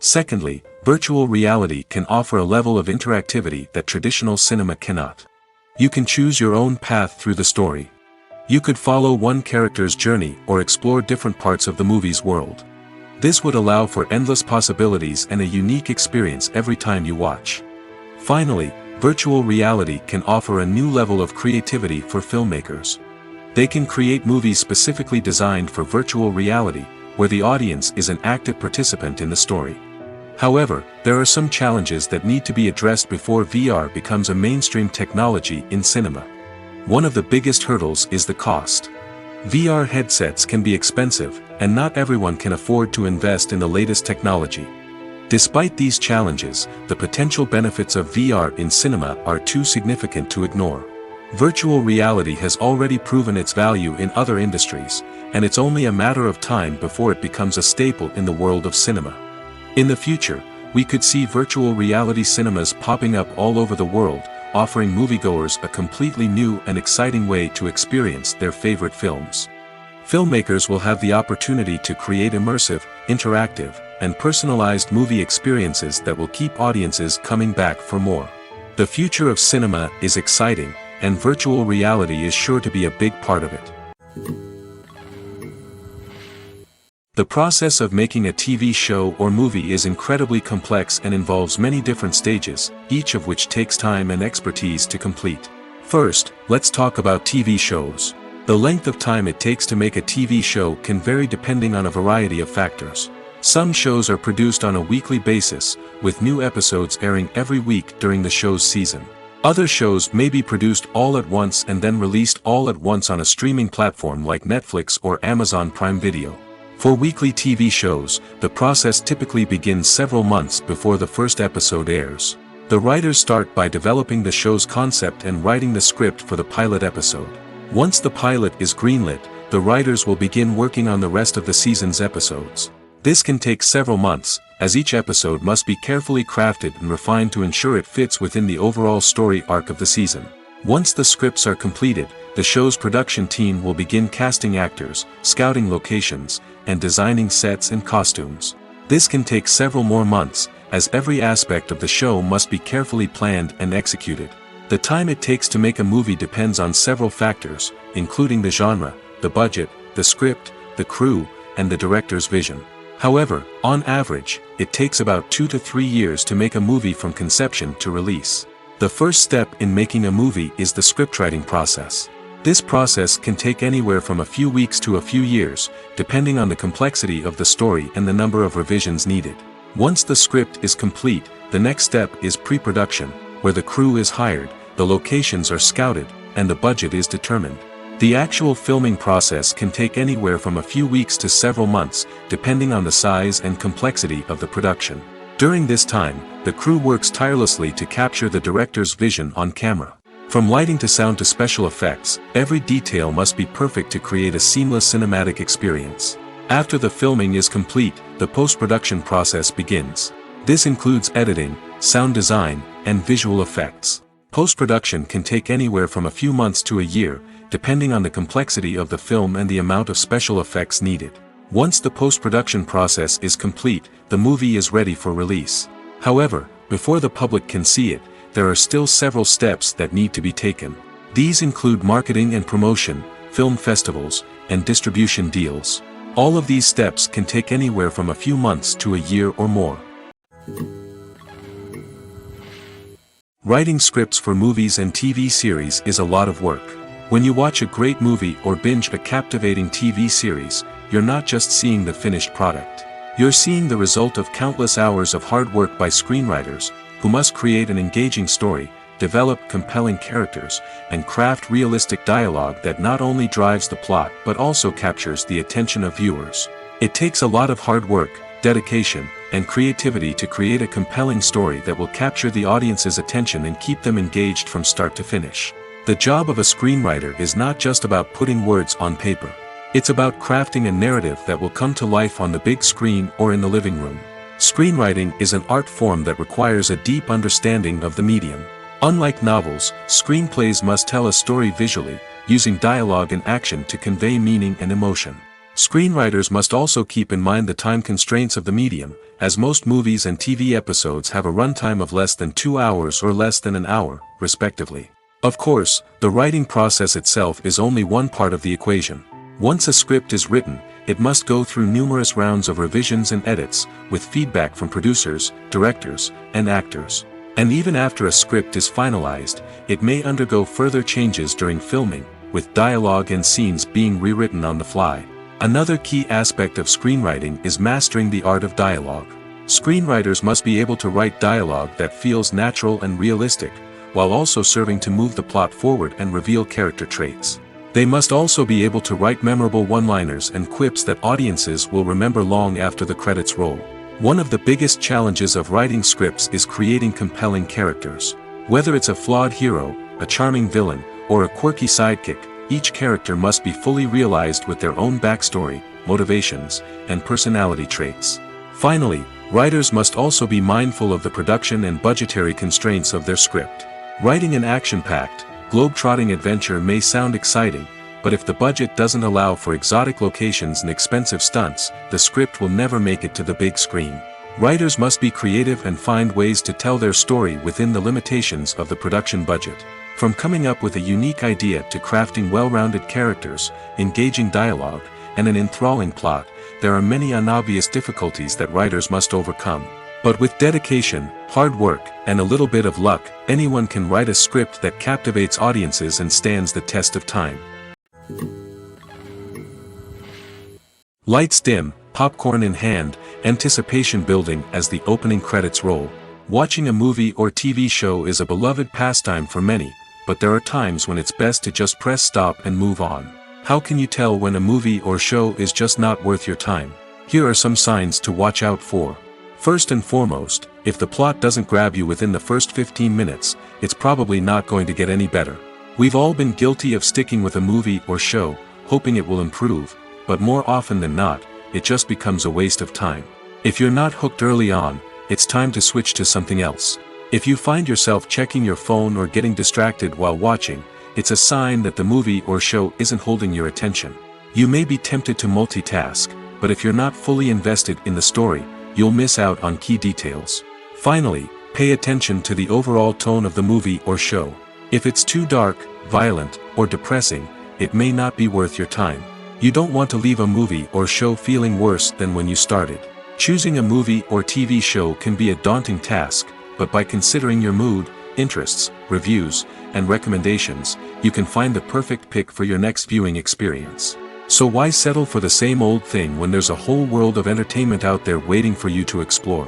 [SPEAKER 1] Secondly, virtual reality can offer a level of interactivity that traditional cinema cannot. You can choose your own path through the story. You could follow one character's journey or explore different parts of the movie's world. This would allow for endless possibilities and a unique experience every time you watch. Finally, virtual reality can offer a new level of creativity for filmmakers. They can create movies specifically designed for virtual reality, where the audience is an active participant in the story. However, there are some challenges that need to be addressed before VR becomes a mainstream technology in cinema. One of the biggest hurdles is the cost. VR headsets can be expensive, and not everyone can afford to invest in the latest technology. Despite these challenges, the potential benefits of VR in cinema are too significant to ignore. Virtual reality has already proven its value in other industries, and it's only a matter of time before it becomes a staple in the world of cinema. In the future, we could see virtual reality cinemas popping up all over the world, offering moviegoers a completely new and exciting way to experience their favorite films. Filmmakers will have the opportunity to create immersive, interactive, and personalized movie experiences that will keep audiences coming back for more. The future of cinema is exciting, and virtual reality is sure to be a big part of it. The process of making a TV show or movie is incredibly complex and involves many different stages, each of which takes time and expertise to complete. First, let's talk about TV shows. The length of time it takes to make a TV show can vary depending on a variety of factors. Some shows are produced on a weekly basis, with new episodes airing every week during the show's season. Other shows may be produced all at once and then released all at once on a streaming platform like Netflix or Amazon Prime Video. For weekly TV shows, the process typically begins several months before the first episode airs. The writers start by developing the show's concept and writing the script for the pilot episode. Once the pilot is greenlit, the writers will begin working on the rest of the season's episodes. This can take several months, as each episode must be carefully crafted and refined to ensure it fits within the overall story arc of the season. Once the scripts are completed, the show's production team will begin casting actors, scouting locations, and designing sets and costumes. This can take several more months, as every aspect of the show must be carefully planned and executed. The time it takes to make a movie depends on several factors, including the genre, the budget, the script, the crew, and the director's vision. However, on average, it takes about 2 to 3 years to make a movie from conception to release. The first step in making a movie is the scriptwriting process. This process can take anywhere from a few weeks to a few years, depending on the complexity of the story and the number of revisions needed. Once the script is complete, the next step is pre-production, where the crew is hired, the locations are scouted, and the budget is determined. The actual filming process can take anywhere from a few weeks to several months, depending on the size and complexity of the production. During this time, the crew works tirelessly to capture the director's vision on camera. From lighting to sound to special effects, every detail must be perfect to create a seamless cinematic experience. After the filming is complete, the post-production process begins. This includes editing, sound design, and visual effects. Post-production can take anywhere from a few months to a year, depending on the complexity of the film and the amount of special effects needed. Once the post-production process is complete, the movie is ready for release. However, before the public can see it, there are still several steps that need to be taken. These include marketing and promotion, film festivals, and distribution deals. All of these steps can take anywhere from a few months to a year or more. Writing scripts for movies and TV series is a lot of work. When you watch a great movie or binge a captivating TV series, you're not just seeing the finished product. You're seeing the result of countless hours of hard work by screenwriters, who must create an engaging story, develop compelling characters, and craft realistic dialogue that not only drives the plot but also captures the attention of viewers. It takes a lot of hard work, dedication, and creativity to create a compelling story that will capture the audience's attention and keep them engaged from start to finish. The job of a screenwriter is not just about putting words on paper. It's about crafting a narrative that will come to life on the big screen or in the living room. Screenwriting is an art form that requires a deep understanding of the medium. Unlike novels, screenplays must tell a story visually, using dialogue and action to convey meaning and emotion. Screenwriters must also keep in mind the time constraints of the medium, as most movies and TV episodes have a runtime of less than 2 hours or less than an hour, respectively. Of course, the writing process itself is only one part of the equation. Once a script is written, it must go through numerous rounds of revisions and edits, with feedback from producers, directors, and actors. And even after a script is finalized, it may undergo further changes during filming, with dialogue and scenes being rewritten on the fly. Another key aspect of screenwriting is mastering the art of dialogue. Screenwriters must be able to write dialogue that feels natural and realistic, while also serving to move the plot forward and reveal character traits. They must also be able to write memorable one-liners and quips that audiences will remember long after the credits roll. One of the biggest challenges of writing scripts is creating compelling characters. Whether it's a flawed hero, a charming villain, or a quirky sidekick, each character must be fully realized with their own backstory, motivations, and personality traits. Finally, writers must also be mindful of the production and budgetary constraints of their script. Writing an action-packed, globe-trotting adventure may sound exciting, but if the budget doesn't allow for exotic locations and expensive stunts, the script will never make it to the big screen. Writers must be creative and find ways to tell their story within the limitations of the production budget. From coming up with a unique idea to crafting well-rounded characters, engaging dialogue, and an enthralling plot, there are many unobvious difficulties that writers must overcome. But with dedication, hard work, and a little bit of luck, anyone can write a script that captivates audiences and stands the test of time. Lights dim, popcorn in hand, anticipation building as the opening credits roll. Watching a movie or TV show is a beloved pastime for many, but there are times when it's best to just press stop and move on. How can you tell when a movie or show is just not worth your time? Here are some signs to watch out for. First and foremost, if the plot doesn't grab you within the first 15 minutes, it's probably not going to get any better. We've all been guilty of sticking with a movie or show, hoping it will improve, but more often than not, it just becomes a waste of time. If you're not hooked early on, it's time to switch to something else. If you find yourself checking your phone or getting distracted while watching, it's a sign that the movie or show isn't holding your attention. You may be tempted to multitask, but if you're not fully invested in the story, you'll miss out on key details. Finally, pay attention to the overall tone of the movie or show. If it's too dark, violent, or depressing, it may not be worth your time. You don't want to leave a movie or show feeling worse than when you started. Choosing a movie or TV show can be a daunting task, but by considering your mood, interests, reviews, and recommendations, you can find the perfect pick for your next viewing experience. So why settle for the same old thing when there's a whole world of entertainment out there waiting for you to explore?